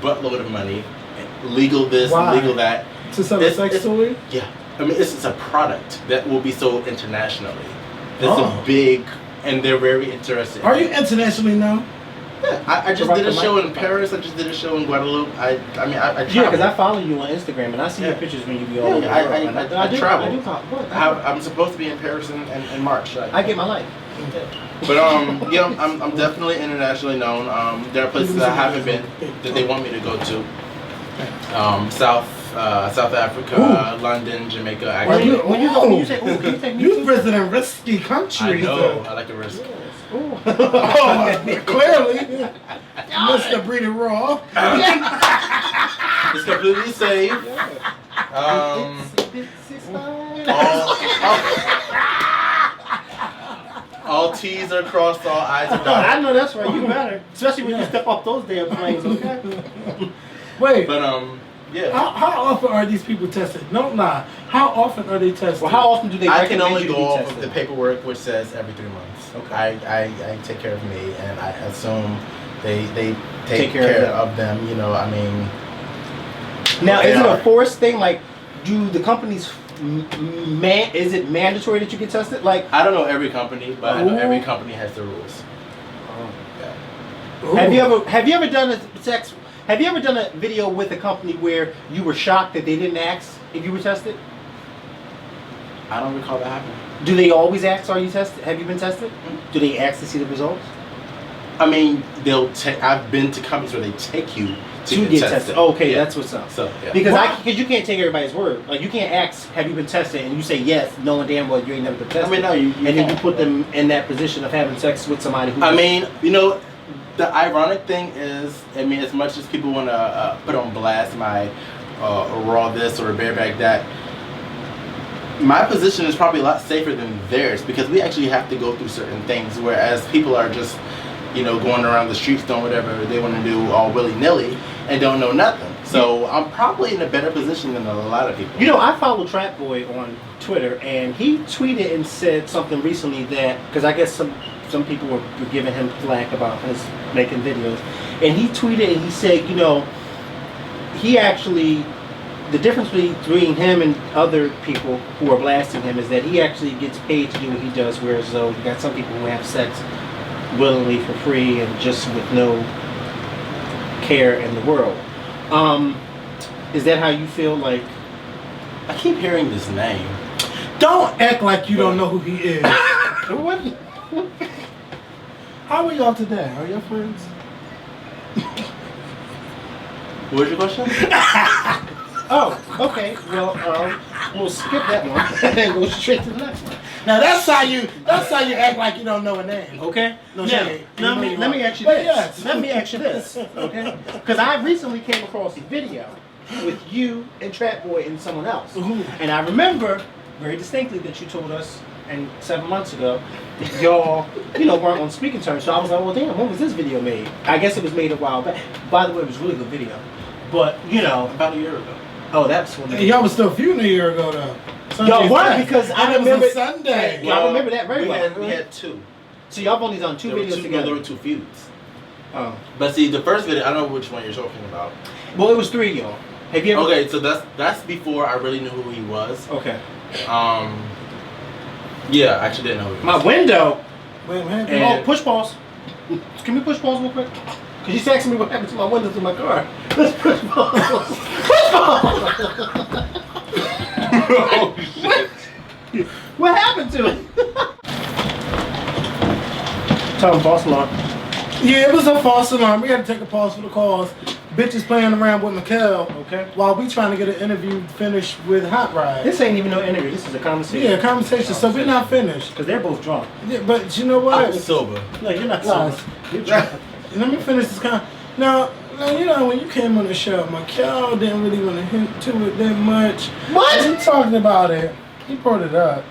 buttload of money. Legal this, Why? legal that. To sell a sex toy? Yeah, I mean, it's a product that will be sold internationally. That's Oh. a big, and they're very interested. Are you internationally known? Yeah, I just About did a the show in microphone. Paris. I just did a show in Guadeloupe. I Yeah, because travel. I follow you on Instagram and I see your Yeah. pictures when you be all Yeah, over the I- world. I- And I do- travel. I do follow. Good. I'm supposed to be in Paris in March. I get my life. But yeah, I'm definitely internationally known. There are places I haven't been that they want me to go to. South Africa, London, Jamaica. Are Actually, you- When you go, when you say, "Ooh, can you take me You too?" visiting risky I countries. know I like a risk. Ooh. Oh, clearly. Mr. Breeding Raw. It's completely safe. All T's are crossed, all I's are I dotted. know that's right. You better, especially when you step off those damn planes. Okay. Wait, But yeah. how often are these people tested? Don't lie. How often are they tested? Well, how often do they I can recommend only you to go be off of tested? the paperwork which says every 3 months. Okay. I take care of me, and I assume they take Take care care of of them. You know, I mean. Now, they is it are. a forced thing? Like, do the companies is it mandatory that you get tested? Like, I don't know every company, but I know every Ooh. company has their rules. Yeah. Ooh. have you ever done a sex? Have you ever done a video with a company where you were shocked that they didn't ask if you were tested? I don't recall that happening. Do they always ask, "Are you tested? Have you been tested?" Do they ask to see the results? I mean, they'll take. I've been to companies where they take you to get tested. Okay, Yeah. that's what's up. So yeah. Because Why? because you can't take everybody's word. Like, you can't ask, "Have you been tested?" and you say yes, knowing damn well you ain't never been tested. I mean, no, you and then you can't. put them in that position of having sex with somebody who. I mean, you know, the ironic thing is, I mean, as much as people want to put on blast my raw this or bareback that, my position is probably a lot safer than theirs because we actually have to go through certain things, whereas people are just going around the streets doing whatever they want to do all willy-nilly and don't know nothing. So I'm probably in a better position than a lot of people. I follow Trap Boy on Twitter, and he tweeted and said something recently that, because I guess some people were giving him flack about his making videos, and he tweeted and he said, he actually, the difference between him and other people who are blasting him is that he actually gets paid to do what he does, whereas though you got some people who have sex willingly for free and just with no care in the world. Is that how you feel? Like, I keep hearing this name. Don't act like you don't know who he is. what? How are y'all today? Are y'all friends? What was your question? Oh, okay. Well, we'll skip that one and go straight to the next one. Now that's how you act like you don't know a name. Okay. No Now, shade. let me ask you But this. yes. Let me ask you this. Okay. Because I recently came across a video with you and Trap Boy and someone else, Ooh. and I remember very distinctly that you told us, and 7 months ago, that y'all, weren't on speaking terms. So I was like, well, damn, when was this video made? I guess it was made a while back. By the way, it was a really good video. But About a year ago. oh, that's when. Hey, y'all was still feuding a year ago though. Y'all weren't, Sunday. because I And it was remember a Sunday. Yeah, I remember that very we well. We had two. So y'all have only done two videos together. There were two feuds. Oh. But see, the first video, I don't know which one you're talking about. Well, it was 3 y'all. Have you ever? Okay, so that's before I really knew who he was. Okay. Yeah, I actually didn't know who he was. My window. Wait, man. Oh, push pause. Can we push pause real quick? Cause you asking me what happened to my windows in my car. Let's push pause. Push pause. Oh, shit. What happened to it? Tell him false alarm. Yeah, it was a false alarm. We had to take a pause for the calls. Bitches playing around with Mikkel. Okay. While we trying to get an interview finished with Hot Ride. This ain't even no interview. This is a conversation. Yeah, conversation. So we're not finished. Cause they're both drunk. Yeah, but you know I what? was sober. No, you're not Lies. sober. You're drunk. Let me finish this Now, when you came on the show, Mikkel didn't really want to hint to it that much. What? He talked about it. He brought it up.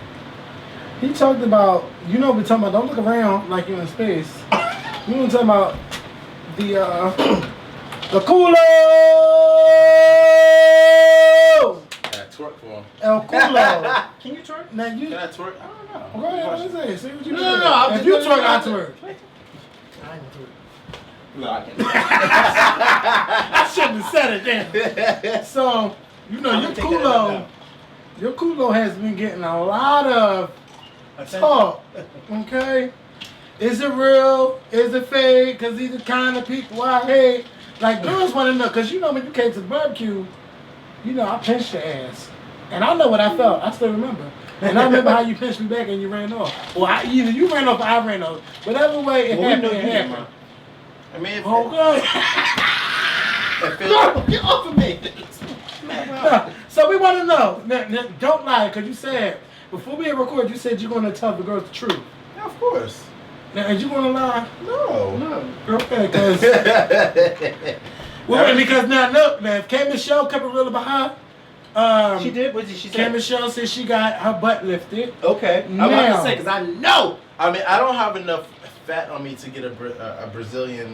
He talked about, we're talking about, don't look around like you're in space. We were talking about the culo! Yeah, twerk for him. El culo. Can you twerk? Now you, Can I twerk? I don't know. go ahead, let's say what you No, do. no, no, I'm If just- you no, twerk, no, I no. twerk. No, I can't. I shouldn't have said it then. So, I'm your gonna take that out culo, now. your culo has been getting a lot of talk. Okay? Is it real? Is it fake? Because these are the kind of people I hate. Like, girls want to know. Because when you came to the barbecue, I pinched your ass. And I know what I felt. I still remember. And I remember how you pinched me back and you ran off. Well, either you ran off or I ran off. Whatever way it Well, we happened, know it you didn't, happened. I mean, if Okay. it feels No, get off of me. No, so we want to know. Now, don't lie, because you said, before we record, you said you're going to tell the girls the truth. yeah, of course. Now, is you going to lie? No. No. Okay, because now look, man, if K Michelle kept it real behind, She did? What did she K say? Michelle said she got her butt lifted. Okay. I'm about Now. to say, because I know. I mean, I don't have enough fat on me to get a Brazilian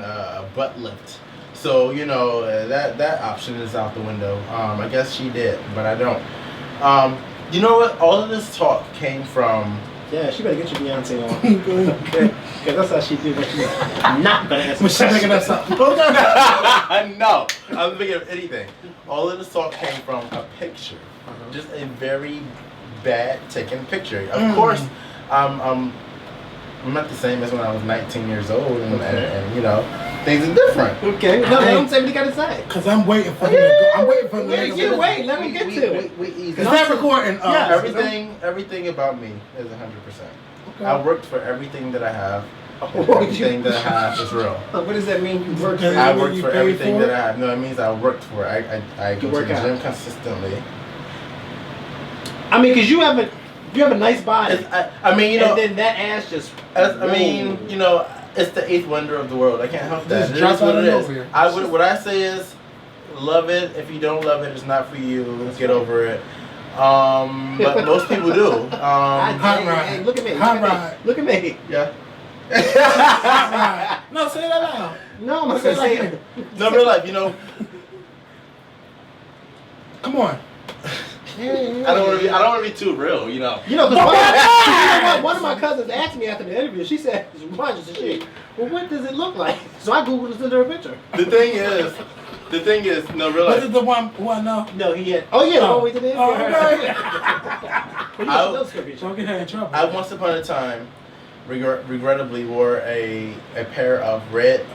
butt lift. So, that option is out the window. I guess she did, but I don't. You know what? All of this talk came from... Yeah, she better get your Beyonce on. Okay. Because that's how she did when she's not going to answer. When she making up something. No, I'm thinking of anything. All of this talk came from a picture. Just a very bad taken picture. Of course, I'm not the same as when I was 19 years old, and things are different. Okay. No, let him say what he got to say. Because I'm waiting for him to go. I'm waiting for him to Yeah, go. wait. Let me get to it. Is that recording? Oh, Yeah, Everything about me is 100%. Okay. I worked for everything that I have. And Oh, everything that I have is real. What does that mean? You work Does for it I mean worked you for paid everything for that it? I have. No, it means I worked for it. I go to work the out. gym consistently. I mean, because you have a nice body. I mean, and then that ass just. it's the eighth wonder of the world. I can't help that. Just It drop is what out it of is. nowhere. What I say is, love it. If you don't love it, it's not for you. Let's get over it. But most people do. Hot ride. Look at me. Hot ride. Look at me. Yeah. Hot rod. No, say that loud. No, I'm not Say gonna it say like it. No, real life, you know. Come on. I don't want to be too real, you know. You know, because one of my cousins asked me after the interview. She said, "Roger, shit. Well, what does it look like?" So I googled and sent her a picture. The thing is, no, real Was life. it the one? No. No, he had. Oh yeah, the one we did. Oh, okay. So Don't get her in trouble. I once upon a time, regrettably, wore a pair of red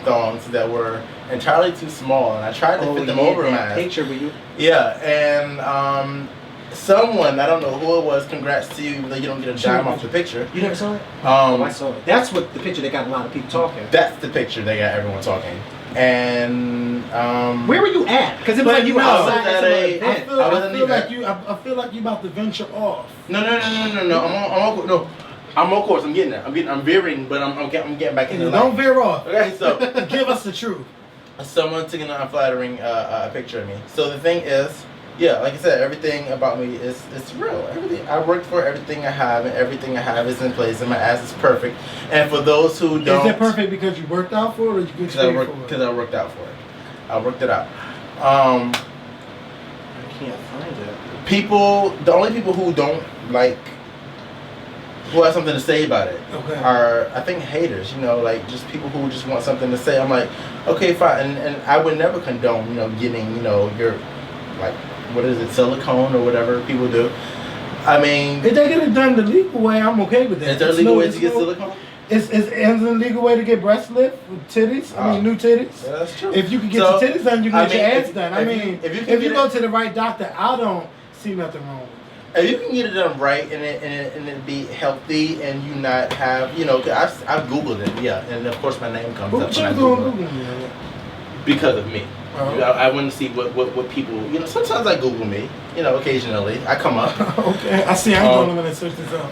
thongs that were entirely too small, and I tried to fit them over my ass. Picture with you. Yeah, and someone, I don't know who it was, congrats to you, even though you don't get a dime off the picture. You never saw it? I saw it. That's what the picture that got a lot of people talking. That's the picture that got everyone talking. And where were you at? Because it was But like you were no, outside at at a- event. I feel like you about to venture off. No. I'm on course. I'm getting there. I'm veering, but I'm getting back in the Don't line. veer off. Okay, so Give us the truth. someone took an unflattering picture of me. So the thing is, yeah, like I said, everything about me is real. Everything I worked for, everything I have, and everything I have is in place, and my ass is perfect. And for those who don't, Is it perfect because you worked out for it, or you get Because paid for it? I worked out for it. I worked it out. I can't find it. The only people who don't like, who have something to say about it, Okay. are, I think, haters. You know, like just people who just want something to say. I'm like, okay, fine, and I would never condone, getting, your, like, what is it, silicone or whatever people do. I mean, If they get it done the legal way, I'm okay with that. is there a It's legal no- way it's to get no- silicone? Is a legal way to get breast lift with titties? New titties. Yeah, that's true. If you can get So, your titties done, you can I get your mean, ass if- done. if you can if you get go it- to the right doctor, I don't see nothing wrong with it. If you can get it done right and it be healthy and you not have, cause I've Googled it, yeah, and of course my name comes up when I Check Google on it. Google, man. Because of me. Oh. I want to see what people, sometimes I Google me, occasionally. I come up. Okay, I see. I'm going to search this up.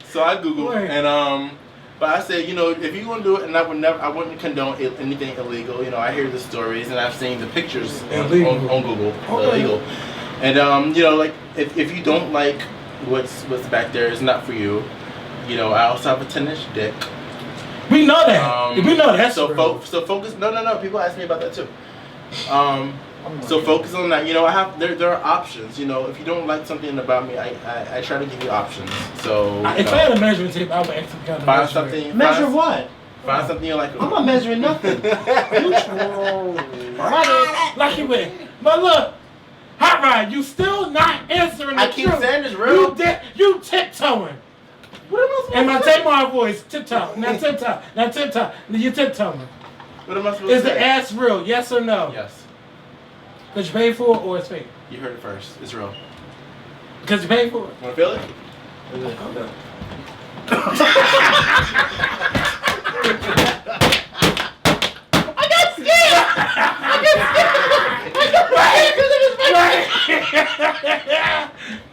So I Googled Right. and but I said, if you're gonna do it, and I wouldn't condone anything illegal. I hear the stories and I've seen the pictures on Google, Okay. illegal. And like if you don't like what's back there, it's not for you. I also have a 10-inch dick. We know that. We know that's so. real. Focus. No. People ask me about that too. So focus on that. I have there are options. If you don't like something about me, I try to give you options. So If I had a measuring tape, I would ask some kind of find measuring. something. Measure what? Find something you like. I'm not measuring nothing. Like you went. But look, Hot Rod, you still not answering the I keep truth. saying it's real. You tiptoeing. What am I supposed And my to say? Tamar voice, tiptoe. Now tiptoe. Now tiptoe. You tiptoeing. What am I supposed Is to say? the ass real? Yes or no? Yes. Because you paid for it or it's fake? You heard it first. It's real. Because you paid for it? Want to feel it?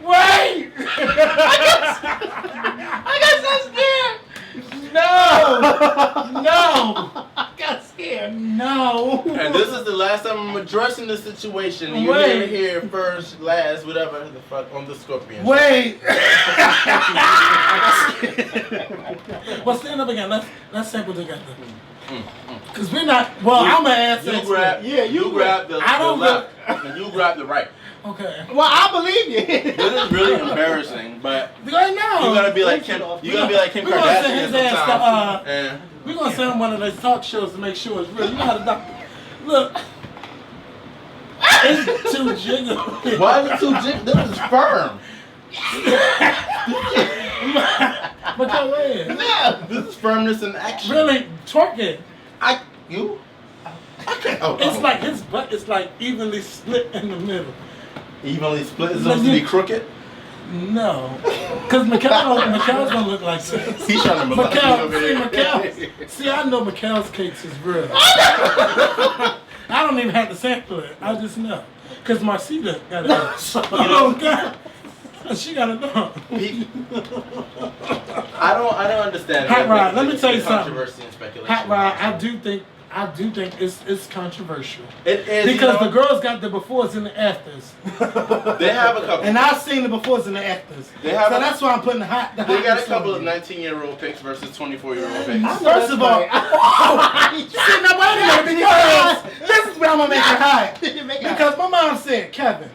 Wait! I got so scared. No! I got scared. No! And this is the last time I'm addressing this situation. You Wait. hear it here first, last, whatever the fuck on the Scorpion. Wait! Well, stand up again. Let's sample together. Because we're not. Well, I'm an ass You expert. grab. Yeah, You grab the I don't left, and you grab the right. Okay. Well, I believe you. This is really embarrassing, but Right now. you're gonna be like Kim. You're gonna be like Kim We're gonna send Kardashian his ass to, sometimes. And We're going to send him one of those talk shows to make sure it's real. You know how the doctor. Look. It's too jiggly. why is it too jiggly? This is firm. But go ahead. Yeah, this is firmness in action. Really, twerk it. I can't. Oh, It's like his butt is like evenly split in the middle. evenly split. Is supposed to be crooked. No. Because Mikkel's going to look like this. He's trying to molest me over here. See, I know Mikkel's cakes is real. I don't even have to sample it. I just know. Because Marcita got it. Oh, God. She got it done. I don't understand. Hot Rod, the let me tell you something. Controversy and speculation. Hot Rod, I do think I do think it's controversial. It is Because the girls got the befores and the afters. They have a couple. And I've seen the befores and the afters. They have so that's why I'm putting the hot. They got a couple of 19-year-old pics versus 24-year-old pics. First of all, see, now wait a minute, because this is where I'm gonna make it hot. Because my mom said, Kevin,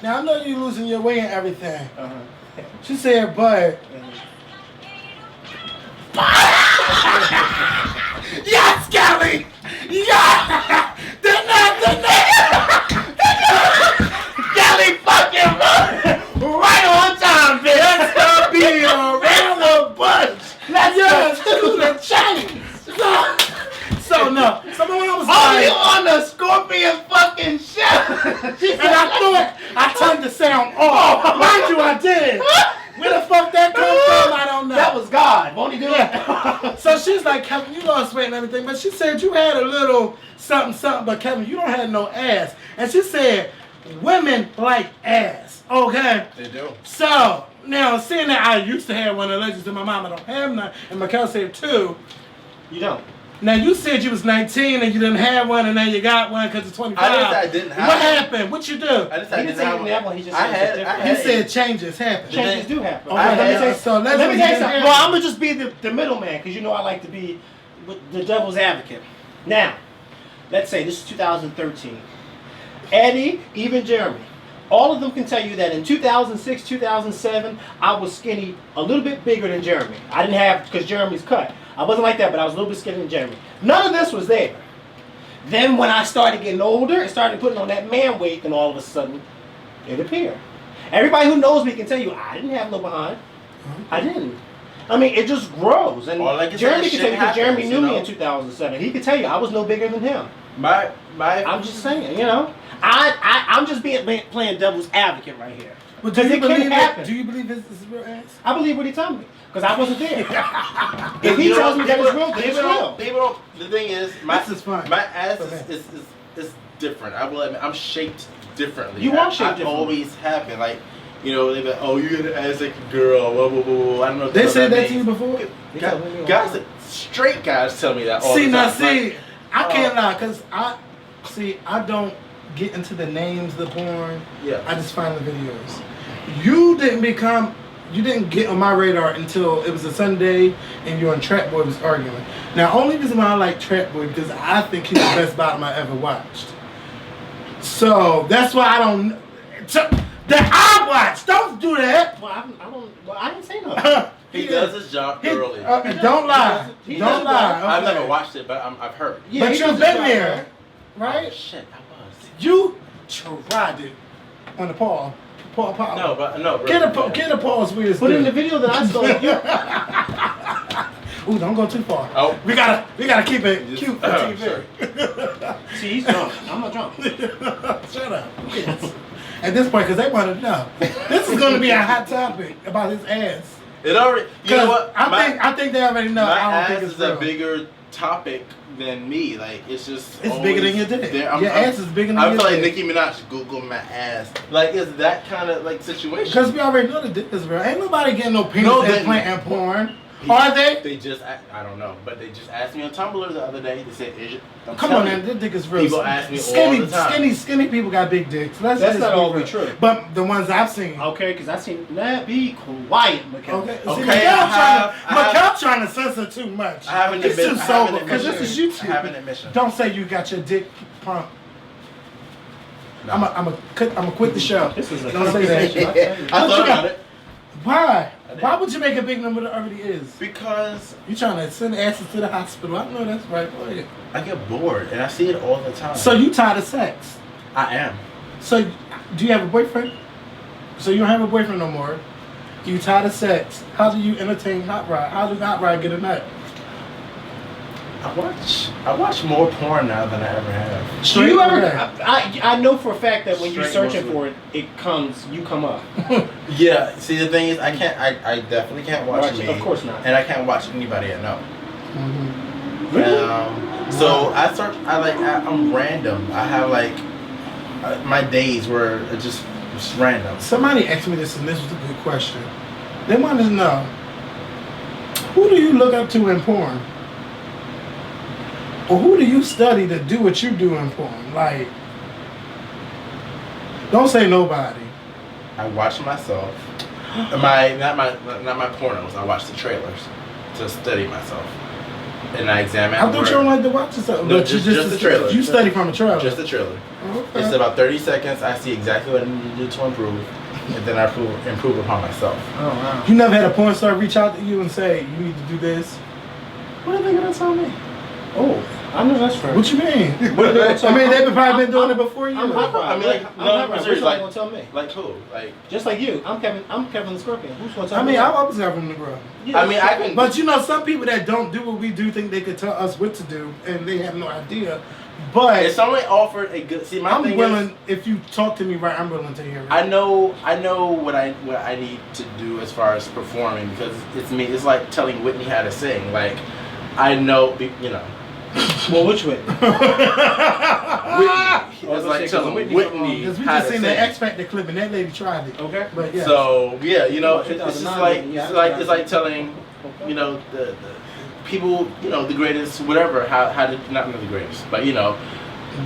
now I know you losing your weight and everything. She said, but yes, Kelly! Yeah! Kelly fucking right on time, bitch! Let's not be around the bush! Let's go to the chase! So no. So my mom was like, on the Scorpion fucking show! And I thought I turned the sound off. Mind you, I did. Where the fuck that come from, I don't know. That was God. Won't he do it? So she's like, Kevin, you lost weight and everything, but she said you had a little something, but Kevin, you don't have no ass. And she said, women like ass, okay? They do. So, now, seeing that I used to have one of the legends and my mama don't have none, and Mikkel said two. You don't. Now, you said you was 19 and you didn't have one, and now you got one because it's 25. I didn't say I didn't have What one. happened? What you do? I just He didn't say he didn't have one. He just said it's different. He said changes happen. Changes do happen. Okay, I let me had- tell you so Let me tell you something. something. Well, I'm gonna just be the middleman because you know I like to be the devil's advocate. Now, let's say this is 2013. Eddie, even Jeremy, all of them can tell you that in 2006, 2007, I was skinny, a little bit bigger than Jeremy. I didn't have because Jeremy's cut. I wasn't like that, but I was a little bit skinnier than Jeremy. None of this was there. Then when I started getting older and started putting on that man weight, then all of a sudden it appeared. Everybody who knows me can tell you I didn't have no behind. I didn't. I mean, it just grows. And Well, like you Jeremy said, can tell you shit because Jeremy happens, knew you me know? in 2007. He could tell you I was no bigger than him. I'm just saying, you know. I'm just playing devil's advocate right here. But do Because you it can believe happen. it? Do you believe this is real ass? I believe what he told me because I wasn't there. If he tells me that it's real, then it's real. People don't. The thing is, This is fine. my ass Okay. is different. I will admit, I'm shaped differently. You are shaped I differently. always have been. Like, you know, they've been, oh, you got an ass like a girl. Blah, blah, blah, blah. I don't know. What They the said hell that to you means. before? Guys, straight guys tell me that all See, the now, time. see, Like, I can't lie, because I don't get into the names of the porn. Yeah. I just find the videos. You didn't get on my radar until it was a Sunday and you and Trap Boy was arguing. Now, only reason why I like Trap Boy because I think he's the best bottom I ever watched. So, that's why I don't... That I watched! Don't do that! Well, I didn't say nothing. he does his job thoroughly. Don't lie. He Don't does lie. I've Okay. never watched it, but I've heard. Yeah, But he you've does been his job, there, Oh, right? shit, I was. You tried it on the Paul. Paul. No, Get a pause with his But in the dick. video that I saw, Ooh, don't go too far. Oh. We gotta keep it Just- cute for oh, TV. sure. see, he's drunk. I'm not drunk. Shut up. Yes. At this point, because they want to know. This is going to be a hot topic about his ass. It already. You know what? I think they already know. My I don't ass think it's is a real. bigger topic than me. Like, it's just. It's always bigger than your dick. there. Your ass is bigger than I your feel like dick. Nicki Minaj Google my ass. Like, it's that kind of like situation. Because we already know the dick is real. Ain't nobody getting no penis No, they- implant and porn. Are they? They just. I don't know, but they just asked me on Tumblr the other day. They said, I'm Come on, telling man, you. this dick is real. People ask me all the time. Skinny people got big dicks. Let's That's just not be always real. true. But the ones I've seen. Okay, because I seen that. Be quiet, McKenna. Okay, see, Okay, Mikkel trying to censor too much. I haven't He's too sober because admission. this is YouTube. I have an admission. Don't say you got your dick pumped. No. I'm a quit the show. This is a Don't say that. conversation. I What thought you about got? it Why? I did. Why would you make a big number that already is? because You trying to send asses to the hospital? I know that's right for you. I get bored and I see it all the time. So you tired of sex? I am. So do you have a boyfriend? So you don't have a boyfriend no more. You tired of sex? How do you entertain Hot Rod? How does Hot Rod get a nut? I watch more porn now than I ever have. Do you ever? Okay. I know for a fact that when you're Straight searching mostly. for it, you come up. Yeah. See, the thing is, I definitely can't watch Watch- me. of course not. And I can't watch anybody I know. Mhm. So I'm random. I have like my days where it's just random. Somebody asked me this, and this was a good question. They wanted to know, who do you look up to in porn? Or who do you study to do what you do in porn? Like, don't say nobody. I watch myself. Not my pornos. I watch the trailers to study myself, and I examine. I thought you don't like to watch yourself. No, But just you the trailer. You study from a trailer. Just the trailer. Okay. It's about 30 seconds. I see exactly what I need to do to improve, and then I improve upon myself. Oh wow. You never had a porn star reach out to you and say, you need to do this? What are they gonna tell me? Oh, I know that's right. What you mean? What are they gonna tell me? They've probably been doing it before you. I'm hot rod. I mean, like, I'm no, hot rod. seriously, Which one gonna tell me? Like who? Like, Just like you, I'm Kevin the Scorpion. Who's gonna tell I me? mean, that? I always have room to grow. Yeah, I mean, I can. But you know, some people that don't do what we do think they could tell us what to do, and they have no idea. But if someone offered a good, see, my I'm thing willing. is, If you talk to me right, I'm willing to hear it. I know what I need to do as far as performing, because it's me. It's like telling Whitney how to sing. Like, I know, you know. Well, which way? Whitney. It's like telling Whitney Because we how just to seen sing. the X Factor clip, and that lady tried it. Okay. But yeah. So yeah, you know, Well, it's just 2009, like yeah, it's like telling, you know, the people, you know, the greatest, whatever, how to not the greatest, but you know.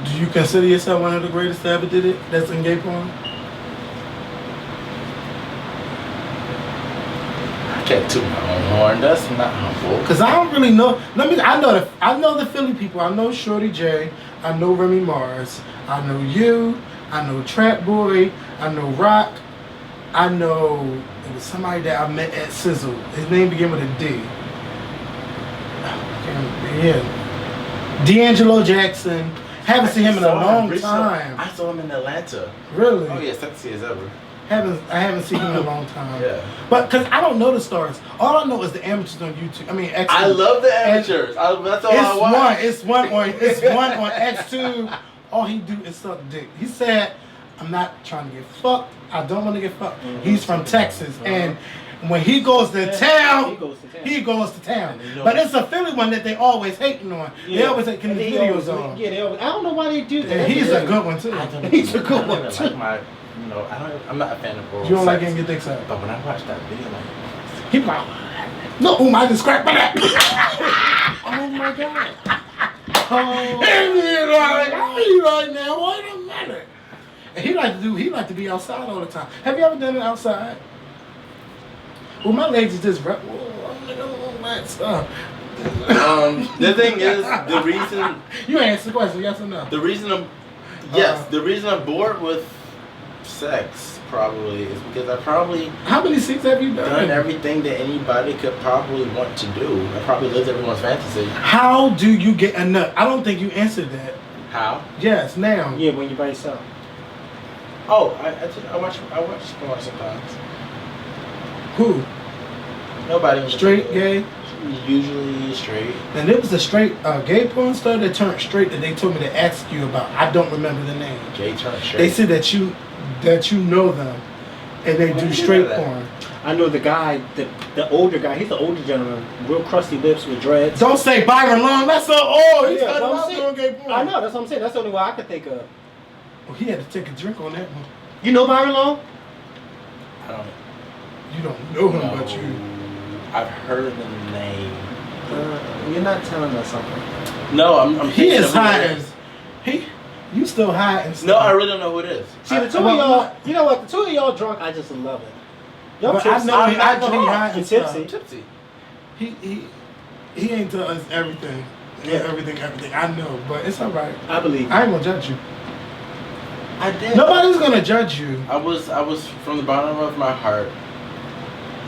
Do you consider yourself one of the greatest that ever did it? That's in gay porn. I can't toot my own horn. That's not humble. Cause I don't really know. I know the Philly people. I know Shorty J. I know Remy Mars. I know you. I know Trap Boy. I know Rock. I know it was somebody that I met at Sizzle. His name began with a D. Yeah. D'Angelo Jackson. Haven't seen him in a long time. I saw him in Atlanta. Really? Oh yeah, sexy as ever. I haven't seen him in a long time. Yeah. But because I don't know the stars. All I know is the amateurs on YouTube. I mean, X. I love the amateurs. That's all I watch. It's one on X2. All he do is suck dick. He said, "I'm not trying to get fucked. I don't want to get fucked." Mm-hmm. He's from Texas, and when he goes to town, he goes to town. But it's a Philly one that they always hating on. They always taking the videos on. Yeah, they always. I don't know why they do that. And he's a good one too. He's a good one too. You know, I'm not a fan of oral You don't like sex. getting your dick sucked. But when I watched that video, like, He like, no, who am I just cracked by that? Oh my god. And he like, now wait a minute. And he like to be outside all the time. Have you ever done it outside? Well, my legs is just the thing is, the reason you answer the question, yes or no? the reason I'm bored with sex probably is because I probably How many seats have you done done? everything that anybody could probably want to do. I probably lived everyone's fantasy. How do you get a nut? I don't think you answered that. How? Yes, now. Yeah, when you by yourself. Oh, I watch porn sometimes. Who? Nobody was Straight, gay? Usually straight. And there was a straight gay porn star that turned straight that they told me to ask you about. I don't remember the name. Gay turn straight. They said that you know them, and they Well, do you straight know that. porn. I know the guy, the older guy. He's the older gentleman, real crusty lips with dreads. Don't say Byron Long. That's so old. He Yeah, started what I'm out saying. doing gay porn. I know. That's what I'm saying. That's the only one I could think of. Oh, he had to take a drink on that one. You know Byron Long? I don't You don't know him, know. but you. I've heard the name. You're not telling us something. No, I'm He thinking is of who high it as. You still high and stuff. No, I really don't know who it is. See, the two of well, y'all, you know what? The two of y'all drunk, I just love it. Y'all But I tipsy. know I'm he not actually drunk. high and You're stuff. tipsy. Tipsy. He ain't tell us everything. Yeah, everything. I know, but it's all right. I believe. I ain't gonna judge you. I did. Nobody's gonna judge you. I was from the bottom of my heart.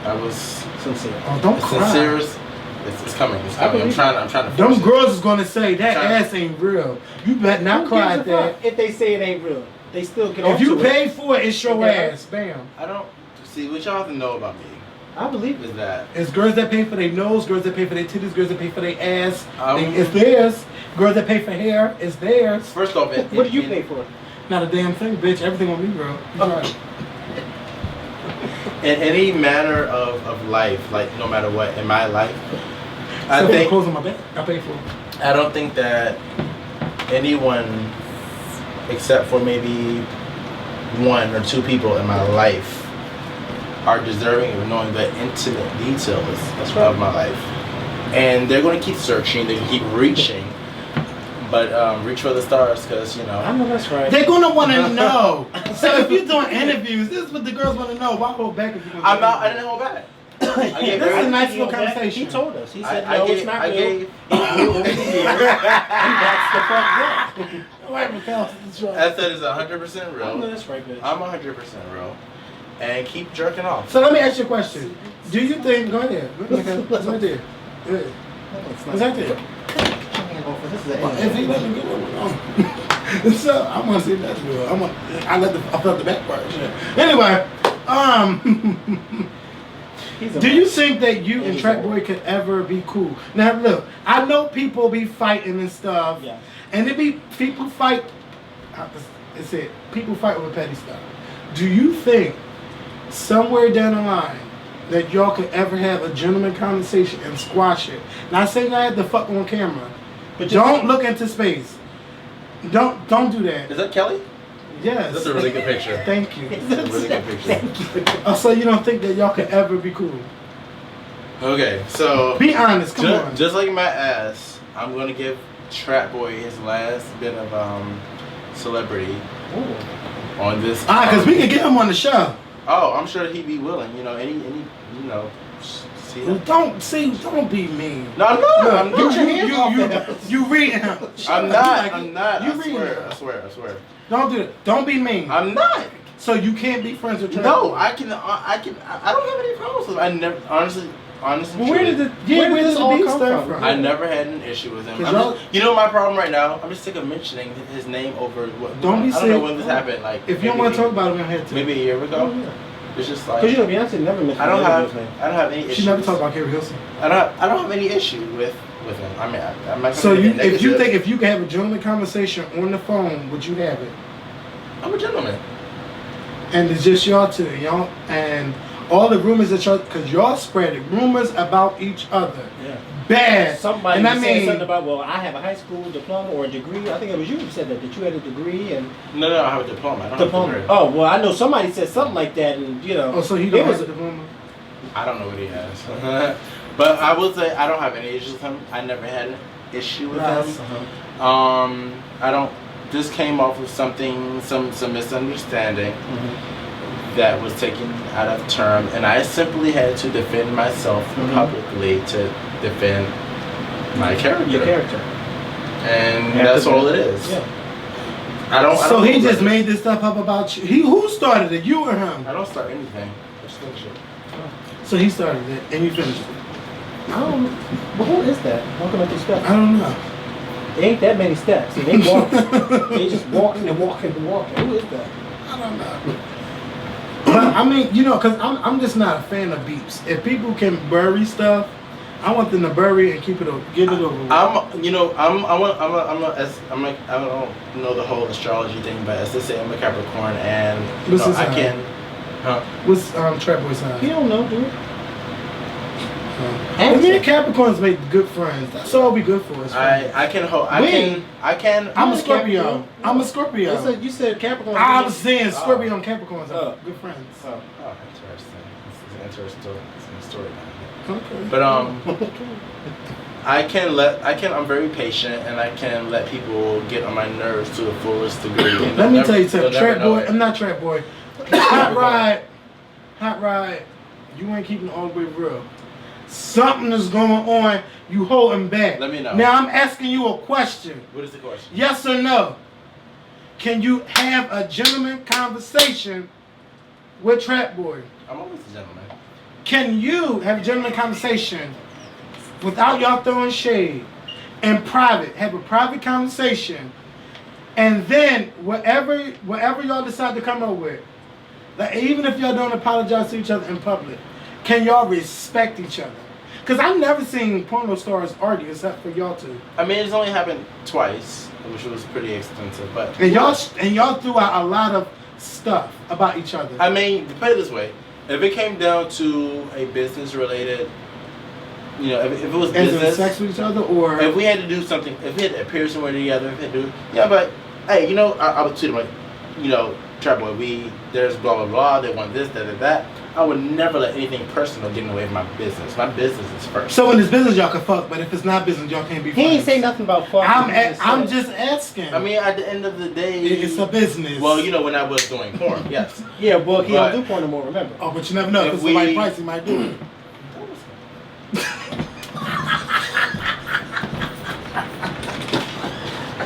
I was Sincere. Oh, don't cry. sincere. It's coming. It's coming. I'm believe trying to. Them force it. girls is gonna say that Trying- ass ain't real. You better not Who cry gives at a that. fuck if they say it ain't real? They still get If you onto it. paid for it, it's your Okay. ass. Bam. I don't see what y'all have to know about me I believe it. is that It's girls that pay for their nose, girls that pay for their titties, girls that pay for their ass. Um, It's theirs. Girls that pay for hair, it's theirs. first off, What do you pay for? Not a damn thing, bitch. Everything on me, girl. You right. in any manner of life, like no matter what in my life, I Except for the think clothes on my back, I pay for it. I don't think that anyone, except for maybe one or two people in my life, are deserving of knowing the intimate details That's right. of my life. And they're going to keep searching, they're going to keep reaching. But reach for the stars, cause you know. I know that's right. They're gonna want to know. So if you're doing interviews, this is what the girls want to know. Why hold back if you're I'm not. I didn't hold back. I gave This is a very- nice little conversation. He told us. He said, I no, gave- it's not I real. gave- It's real over the years. And that's the fuck that. Wait, Mikhail, that's right. I said it's 100% I know real. that's right, bitch. I'm 100% real. And keep jerking off. So let me ask you a question. Do you think? Go ahead. Mikhail, it's right there. Go ahead. It's right there. This is an If he let me get one, so I want to see if that's real. I felt the back part. Anyway, do you think that you and Trap Boy could ever be cool? Now look, I know people be fighting and stuff, Yeah. and it be people fight. It's it. People fight over petty stuff. Do you think somewhere down the line that y'all could ever have a gentleman conversation and squash it? Not saying I had to fuck on camera. But Don't look into space. Don't do that. Is that Kelly? Yes. That's a really good picture. Thank you. That's a really good picture. Oh, so you don't think that y'all could ever be cool? Okay, so Be honest. Come on. just like my ass, I'm gonna give Trap Boy his last bit of celebrity on this. Because we can get him on the show. Oh, I'm sure he'd be willing. You know, any you know. See Well, him. don't be mean. No, I'm not. I'm Look, not. your hands off that. you reading him. I'm not. I'm not. You I reading swear. him. I swear. I swear. Don't do it. Don't be mean. I'm not. So you can't be friends with Trap No, Boy. I can. I don't have any problems with him. I never. Honestly. Well, where did where did the all beef come start from? from? I never had an issue with him. 'Cause I'm y'all- just, you know my problem right now? I'm just sick of mentioning his name over what. Don't be I don't know sick. when this happened. Like If you don't want to talk about it, we don't have to. maybe a year ago. It's just like Because you know Beyonce never mentioned I don't have. his name. I don't have any issues. She never talked about Carrie Hilson. I don't have any issue with him. I mean, I'm not. So gonna you, get if you negative. think if you could have a gentleman conversation on the phone, would you have it? I'm a gentleman. And it's just y'all two, y'all, and all the rumors that y'all, because y'all spread it, rumors about each other, Yeah. bad. Somebody and I said mean, something about, well, I have a high school diploma or a degree. I think it was you who said that you had a degree and No, I have a diploma. I don't diploma. have a degree. Oh, well, I know somebody said something like that, and you know. oh, so he it don't was have a diploma? I don't know what he has. But I will say I don't have any issues with him. I never had an issue with Nice. him. I don't. This came off of something, some misunderstanding that was taken out of term, and I simply had to defend myself publicly to defend my character. Your character. And Yeah, that's that's all it. it is. Yeah. I don't. So he just regret made this stuff up about you. Who started it? You or him? it. I don't start anything. I just finish it. So he started it, and you finished it. I don't know. But who is that? Walking up the steps. I don't know. There ain't that many steps. They walk. They just walking and walking and walking. Who is that? I don't know. But I mean, you know, because I'm just not a fan of beeps. If people can bury stuff, I want them to bury it and keep it over, get it over with. I don't know the whole astrology thing, but as they say, I'm a Capricorn, and you What's know, his I sign? can. Huh? What's Trap Boy sign? You don't know, dude. And me and Capricorns make good friends. That's all we good for. Is friends. I can hope. We- I can. I'm a You're a Scorpio. Capricorn? I'm a Scorpio. You said Capricorn. I was saying Oh. Scorpio and Capricorns are Oh. good friends. Oh. Oh, interesting. It's an interesting story. Okay. But I'm very patient, and I can let people get on my nerves to the fullest degree. And Let me they'll tell you never- something. they'll never Trap know Boy, it. I'm not Trap Boy. Hot Rod, you ain't keeping it all the way real. Something is going on, you holding back. Let me know. Now I'm asking you a question. What is the question? Yes or no? Can you have a gentleman conversation with Trap Boy? I'm always a gentleman. Can you have a gentleman conversation without y'all throwing shade in private? Have a private conversation, and then whatever y'all decide to come up with, like even if y'all don't apologize to each other in public, can y'all respect each other? Because I've never seen porno stars argue except for y'all two. I mean, it's only happened twice, which was pretty extensive, but And y'all threw out a lot of stuff about each other. I mean, to put it this way, if it came down to a business related, you know, if it was As in business, sex with each other, or if we had to do something, if we had to appear somewhere together, if we had to do, yeah, but hey, you know, I would treat him like, you know, Trap Boy, there's blah blah blah. They want this, that. I would never let anything personal get in the way of my business. My business is first. So in this business, y'all can fuck, but if it's not business, y'all can't be He friends. ain't say nothing about fucking. I'm just asking. I mean, at the end of the day, it's a business. Well, you know, when I was doing porn, yes. Yeah, well, he But- don't do porn no more. Remember? Oh, but you never know. If If it's the right we- price, he might do it.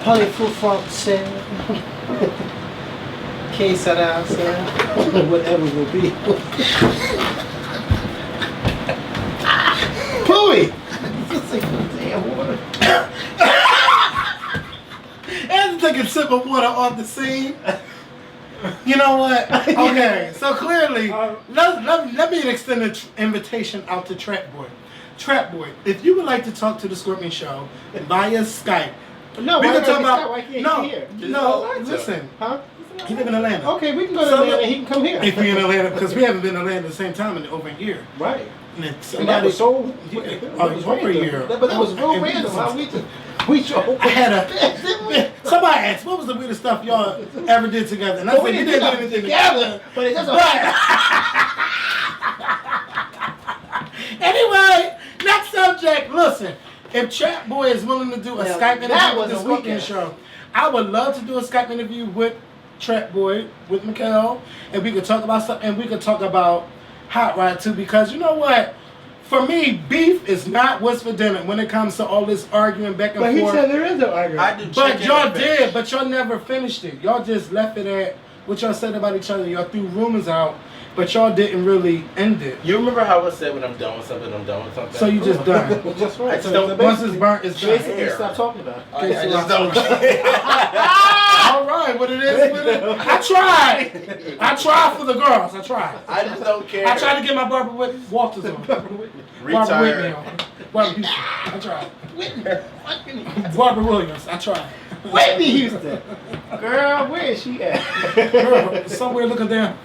Parlez-vous français? Que sera ça? Whatever will be. Pooey! Damn water. And take a sip of water off the scene. You know what? Okay, so clearly, let me extend an invitation out to Trap Boy. Trap Boy, if you would like to talk to the Scorpion Show via Skype, No, we why can not talk be about. Scott? Why can't No, he here? no. Listen, Huh? he live in Atlanta. Okay, we can go to So Atlanta and he can come here. If we in Atlanta, because we haven't been in Atlanta at the same time in over a year. Right. And then And that somebody, was so. Yeah. It Oh, was over a random. year. But that was real And random. we- How we show. I had a. Somebody asked, what was the weirdest stuff y'all ever did together? And I But said, we we didn't didn't do do anything anything together. But it doesn't. Anyway, next subject. Listen, if Trap Boy is willing to do a Now, Skype that interview was with the a Scorpion weekend. Show, I would love to do a Skype interview with Trap Boy, with Mikhail, and we could talk about stuff, and we could talk about Hot Rod too, because you know what? For me, beef is not what's for dinner when it comes to all this arguing back and But he forth. said there is no argument. I do. But chicken y'all and fish. did, but y'all never finished it. Y'all just left it at what y'all said about each other. Y'all threw rumors out, but y'all didn't really end it. You remember how I said when I'm done with something, I'm done with something? So you just done. Just right. I just don't- Once it's burnt, it's done. Basically, stop talking about it. I just don't. All right, what it is with it. I tried. I tried for the girls. I tried. I just don't care. I tried to get my Barbara Whitney Walters on. Barbara Whitney Retire. on. Barbara Houston. I tried. Barbara Williams. I tried. Whitney Houston. Girl, where is she at? Girl, somewhere looking down,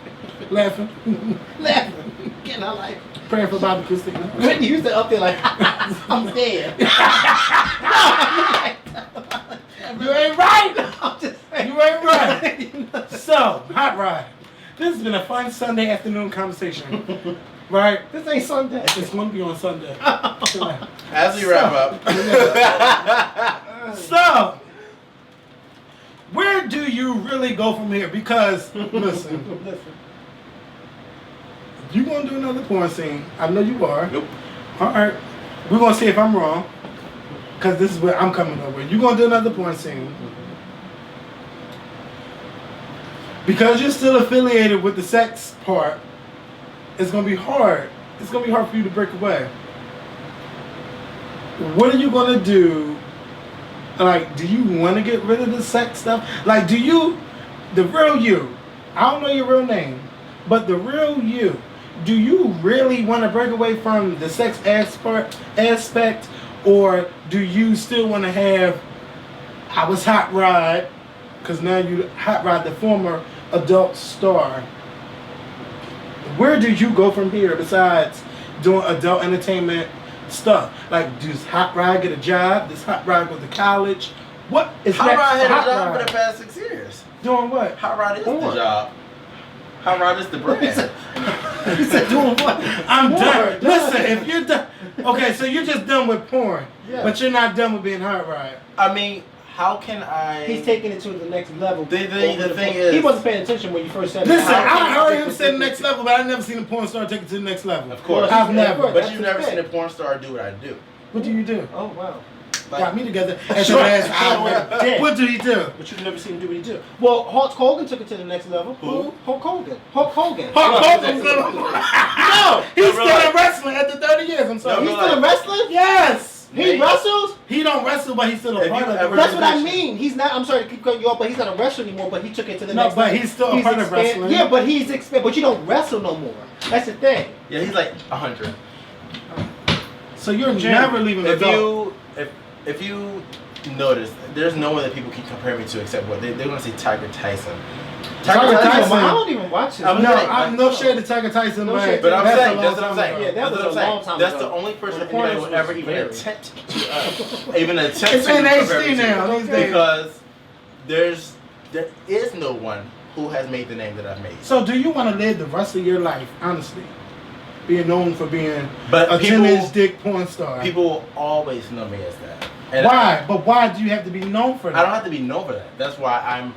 laughing, Laughing. Getting her life. praying for Bobby Christina. Whitney Houston up there like, I'm dead. You ain't right. I'm just saying. You ain't right. So, Hot Rod. This has been a fun Sunday afternoon conversation. Right? This ain't Sunday. It's going to be on Sunday. As we wrap up. So, where do you really go from here? Because, listen, you going to do another porn scene. I know you are. Nope. All right. We're going to see if I'm wrong. Because this is where I'm coming over. You're going to do another porn scene. Because you're still affiliated with the sex part, it's going to be hard. It's going to be hard for you to break away. What are you going to do? Like, do you want to get rid of the sex stuff? Like, do you, the real you, I don't know your real name, but the real you, do you really want to break away from the sex aspect, or do you still want to have, I was Hot Rod, because now you Hot Rod, the former adult star. Where do you go from here besides doing adult entertainment stuff? Like, does Hot Rod get a job? Does Hot Rod go to college? What is Hot next Rod had for a Hot job Rod? for the past 6 years. Doing what? Hot Rod is Porn. the job. Hot Rod is the brand. He said, doing what? I'm Porn. done. Listen, if you're done, okay, so you're just done with porn, Yeah. but you're not done with being Hot Rod. I mean, how can I? He's taking it to the next level. The Over thing phone. is- he wasn't paying attention when you first said it. Listen, How can I you heard take him it say to the next level, but I've never seen a porn star take it to the next level. Of course. I've never. But But that's you've the never thing. seen a porn star do what I do. What do you do? Oh, wow. Got me together at the last hour. Yeah. What do you do? But you've never seen him do what he do. Well, Hulk Hogan took it to the next level. Who? Hulk Hogan. Hulk Hogan. Hulk Hogan's still, No! he's No, still in wrestling after 30 years. I'm sorry. No, He's still in wrestling? Yes. He Maybe. wrestles? He don't wrestle, but he's still a Have part you of ever- the That's what I organization. mean. He's not, I'm sorry to keep cutting you off, but he's not a wrestler anymore, but he took it to the No, next but level. he's still a part of wrestling. Yeah, but he's but you don't wrestle no more. That's the thing. Yeah, he's like 100. So you're never leaving the If door. if you notice, there's no one that people can compare me to except what they want to say Tiger Tyson. Tiger Tyson. I don't even watch this. I'm No, saying, I'm no shade to Tiger Tyson, No but shade. But I'm that's a saying, long that's what I'm time saying. ago. Yeah, that That's was what I'm a saying. long time That's ago. the only person When the anybody pornos will was ever even very- attempt to even attempt It's to in compare HD me to. now. These days. Because there is no one who has made the name that I've made. So do you want to live the rest of your life, honestly, being known for being But a people- 10-inch dick porn star? People will always know me as that. And Why? But why do you have to be known for that? I don't have to be known for that. That's why I'm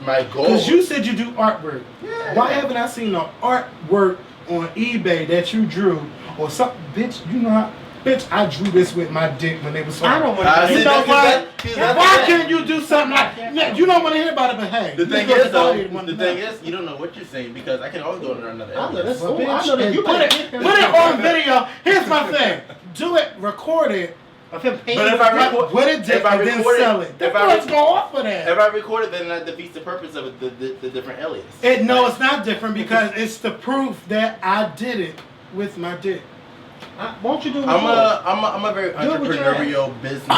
my goal. Because you said you do artwork. Yeah. Why haven't I seen no artwork on eBay that you drew or something? Bitch, you know how... Bitch, I drew this with my dick when they was I don't want see, You know that's- what? that's- Why can't you do something like that? You don't want to hear about it, but hey. The you thing just is, though, decided one the to thing know. is, you don't know what you're saying because I can always go to another I know area. this. Well, I know bitch, that you put it on video. Here's my thing. Do it, record it, Of him paying But if the I debt. record- what it did, if I and then record it- sell it. if The I funds rec- go off of that. If I record it, then that defeats the purpose of it, the different alias. No, it's not different because it's the proof that I did it with my dick. Won't you do it with I'm yours? I'm a very Do it with your entrepreneurial business.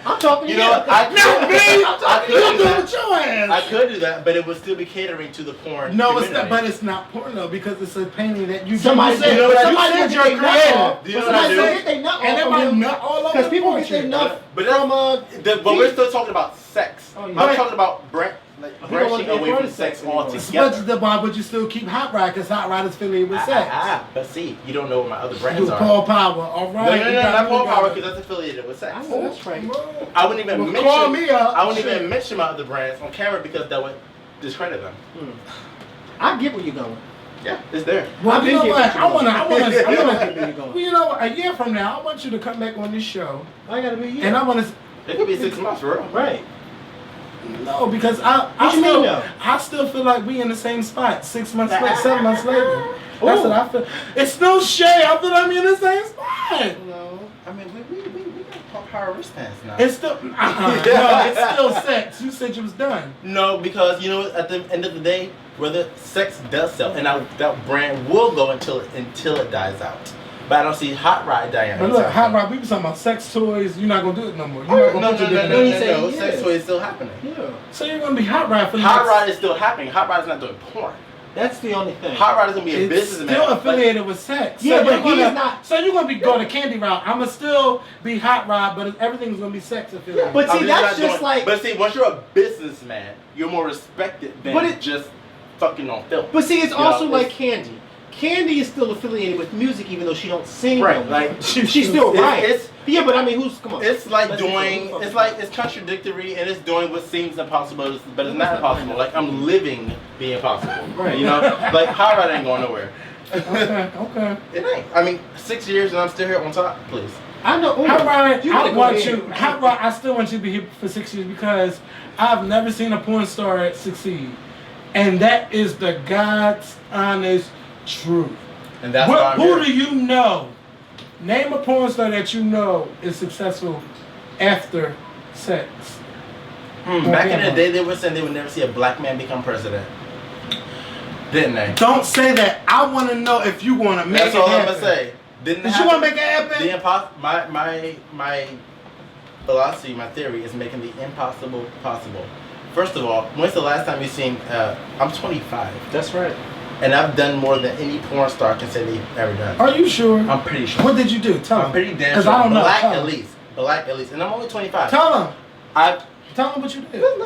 I'm talking to You know, I Not me! I You could do do it that. with your ass. I could do that, but it would still be catering to the porn. No, it's not. community. But it's not porno because it's a painting that you Somebody you said, you know what I- somebody said said you're you're creative. Do you know what I Somebody do? said they nut And off everybody of him. nut all over Because the people portrait. get their nut But that's- from But we're still talking about sex. Oh, I'm yeah. talking about don't wanna branching be a away part from of sex sex anymore. But altogether. the why would you still keep Hot Rod? Because Hot Rod is affiliated with sex. But see, you don't know what my other You brands do are. Paul Power, all No, right? no, You no, got not me, Paul got Power me. because that's affiliated with sex. I know that's right. I wouldn't even Well, mention. call me up. I wouldn't Shit. even mention my other brands on camera because that would discredit them. I get where you're going. Yeah, it's there. Well, I've you been know here what? for I want to. I get where you're Well, going. you know, what? A year from now, I want you to come back on this show, I gotta be you. and I want to. It could be 6 months, for real. Right. No, because I What you still, mean, though? I still feel like we in the same spot. 6 months later, 7 months later. That's Ooh. what I feel. It's no shade. I feel like we in the same spot. No, I mean we got power wristbands now. It's still, no, it's still sex. You said you was done. No, because you know at the end of the day, whether sex does sell, and that brand will go until it dies out. But I don't see Hot Rod dying out. But look, Hot Rod, we was talking about sex toys. You're not gonna do it no more. You're not No, gonna put your dick in no, that. he said Sex yes. toy is still happening. Yeah. So you're gonna be Hot Rod for the Hot next- Rod is still happening. Hot Rod is not doing porn. That's the only thing. Hot Rod is gonna be a It's businessman. still affiliated with sex. Yeah, so but you're gonna, he's not- So you're gonna be going the candy route. I'ma still be Hot Rod, but everything's gonna be sex affiliated. But see, I'm that's not just doing- like- But see, once you're a businessman, you're more respected than But it- just fucking on film. But see, it's You know, also like it's- Candy. Candy is still affiliated with music, even though she don't sing. Right, no more. like, she's still it's- right. it's- yeah, but I mean, who's come on? It's like Let's doing, be- it's like, it's contradictory and it's doing what seems impossible, but it's not impossible. Like, I'm living the impossible. Right. You know? Like, Hot Rod ain't going nowhere. Okay. It ain't. I mean, 6 years and I'm still here on top, please. I know. Hot Rod, You I gotta go want ahead. you. Hot Rod, I still want you to be here for 6 years because I've never seen a porn star succeed, and that is the God's honest truth. And that's why I'm Who here. do you know? Name a porn star that you know is successful after sex. Back in the day, they were saying they would never see a black man become president. Didn't they? Don't say that. I want to know if you want to make That's it all I'm happen. gonna say. Didn't Did happen. you want to make it happen? My philosophy, my theory is making the impossible possible. First of all, when's the last time you seen? I'm 25, That's right. and I've done more than any porn star can say they've ever done. Are you sure? I'm pretty sure. What did you do? Tell I'm him. pretty damn 'Cause sure. I don't know. Black Tell at him. least. Black at least, and I'm only 25. Tell him. I Tell him what you did. Kevin,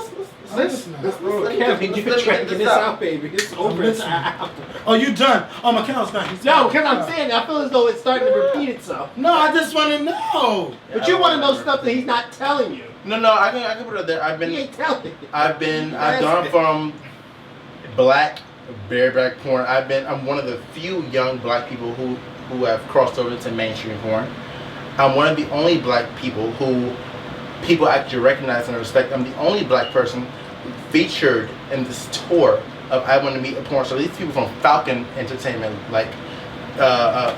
you're trying to get this out, baby. It's over. It's out. Oh, you done? Oh, my count's done. He's No, done. because I'm saying I feel as though it's starting to repeat itself. No, I just want to know. But you want to know stuff that he's not telling you. No, I can put it there. He ain't telling you. I've gone from black, bare black porn. I'm one of the few young black people who have crossed over to mainstream porn. I'm one of the only black people who people actually recognize and respect. I'm the only black person featured in this tour of I Want to Meet a Porn Star. These people from Falcon Entertainment, like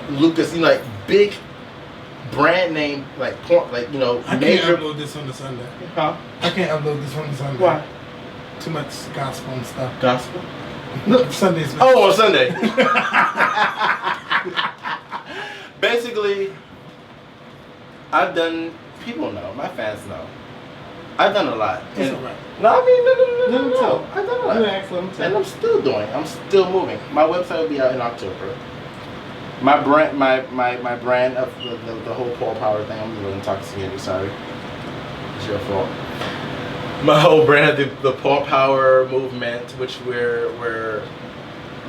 Lucas, you know, like big brand name, like porn, like, you know, I can't major. upload this on the Sunday. Huh? I can't upload this on the Sunday. Why? Too much gospel and stuff. Gospel. Look, Sundays. Oh, on Sunday. Basically, I've done. People know. My fans know. I've done a lot. It's And- alright. No, I mean, Let him tell. I've done a lot. You ask, let him tell. And I'm still doing. I'm still moving. My website will be out in October. My brand, my brand of the whole Paul Power thing. I'm a little intoxicated. Sorry, it's your fault. my whole brand, the Paw Power movement, which we're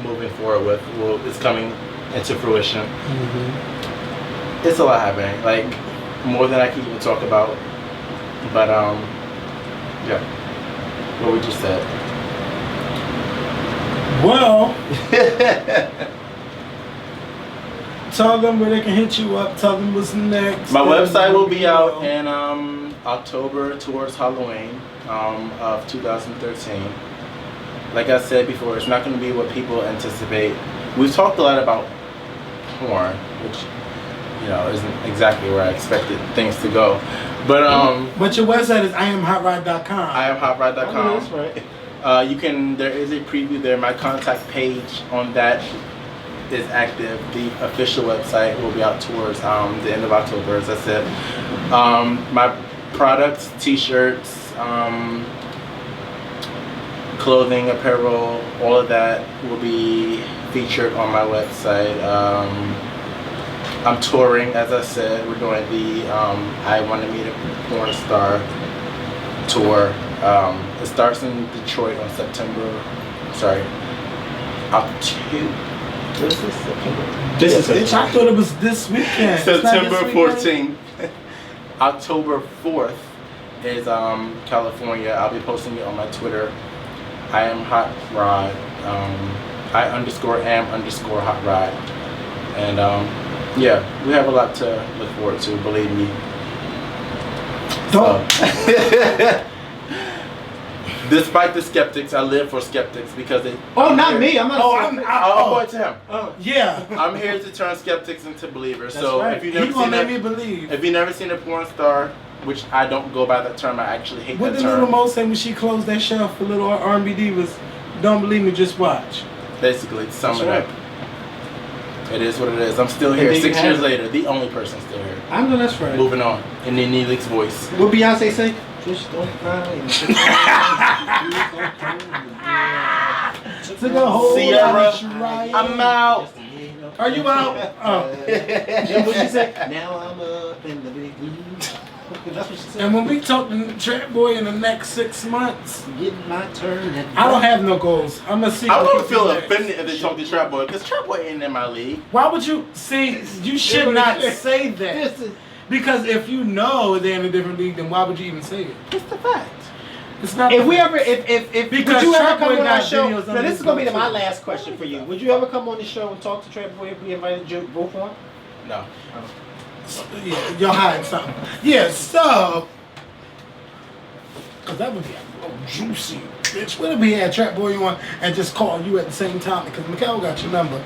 moving forward with, is coming into fruition. Mm-hmm. It's a lot happening, like more than I can even talk about. But yeah, what we just said. Well, tell them where they can hit you up. Tell them what's next. My website will be out in October towards Halloween of 2013. Like I said before, it's not going to be what people anticipate. We've talked a lot about porn, which isn't exactly where I expected things to go. But your website is IamHotRod.com. IamHotRod.com. Oh, that's right. There is a preview there. My contact page on that is active. The official website will be out towards the end of October, as I said. My products, t-shirts, clothing, apparel, all of that will be featured on my website. I'm touring, as I said. We're doing the I Want to Meet a Porn Star tour. It starts in Detroit on October. Bitch, I thought it was this weekend. September 14th. October 4th is California. I'll be posting it on my Twitter. I am Hot Rod. I_am_Hot Rod. And yeah, we have a lot to look forward to, believe me. Despite the skeptics, I live for skeptics because they. Oh, not me. I'm not. I'll point to him. Yeah. I'm here to turn skeptics into believers. That's so right. if you never gonna seen make me believe. If you never seen a porn star, which I don't go by that term, I actually hate What that did term. Little Mo say when she closed that shelf for Little R&B Divas? Don't believe me, just watch. Basically, to sum it That's up. It is what it is. I'm still here. And then 6 you years have- later, the only person still here. I know that's right. Moving on in Neelix's voice. What Beyonce say? Just don't cry. Took a whole Sierra, lot of trying. I'm out. Are you out? Oh. And what she say? Now I'm up in the big league. That's what she said. And when we talk to Trap Boy in the next 6 months, Getting my turn. I don't have no goals. I'm gonna see. I what wouldn't feel next. offended if they talk to Trap Boy, because Trap Boy ain't in my league. Why would you see? You should not say that. Because if you know they're in a different league, then why would you even say it? It's the fact. It's not. If the we fact. ever, if Because would you ever Trap come Boy on our got show? videos on Now this his is gonna be phone, my too. last question for you. Would you ever come on the show and talk to Trap Boy if we invited you both on? No. Yeah, you're hiding something. Yeah, so. Because that would be juicy, bitch. What if we had Trap Boy on and just call you at the same time? Because Mikhail got your number.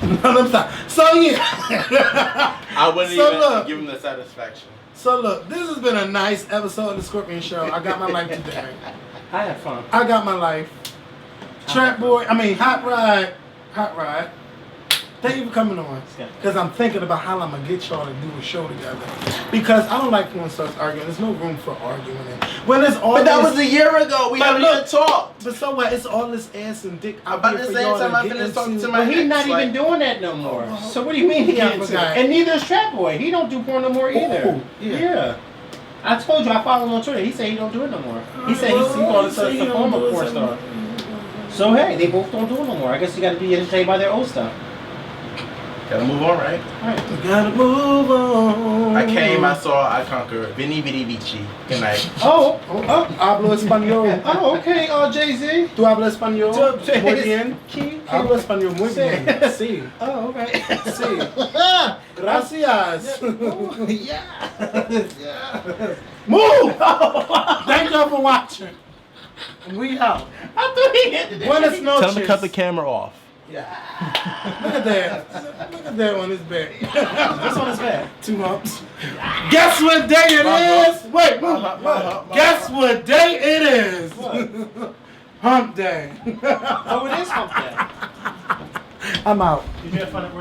So yeah. I wouldn't So even look. give him the satisfaction. So look, this has been a nice episode of the Scorpion Show. I got my life today. I had fun. I got my life. Hot Rod. Thank you for coming on. Because I'm thinking about how I'm going to get y'all to do a show together. Because I don't like when starts arguing. There's no room for arguing. When it's all But that this, was a year ago. We haven't even talked. But so what? It's all this ass and dick. About the same time I finished talking to my But he's ex, not like- even doing that no more. So what do you mean he Yeah, I can't do forgot. it? And neither is Trap Boy. He don't do porn no more either. Oh, yeah. I told you I follow him on Twitter. He said he don't do it no more. He said he called it a form of porn star. So hey, they both don't do it no more. I guess you got to be entertained by their old stuff. Gotta move on, right? All right. You gotta move on. I came, I saw, I conquered. Vini Vidi Vici. Good night. Oh, Hablo español. oh, okay. Jay-Z. ¿Tú hablas español? Tú- Muy bien. ¿Qué? Hablo español muy bien. Sí. Oh, okay. Sí. Gracias. Yeah. Move! Thank y'all for watching. And we out. I thought he ended it. Buenas noches. Tell him to cut the camera off. Look at that. Look at that on his back. What's on his back? 2 humps. Guess what day it is? Wait, guess what day it is? Hump day. Oh, it is hump day. I'm out. Did you have fun at work?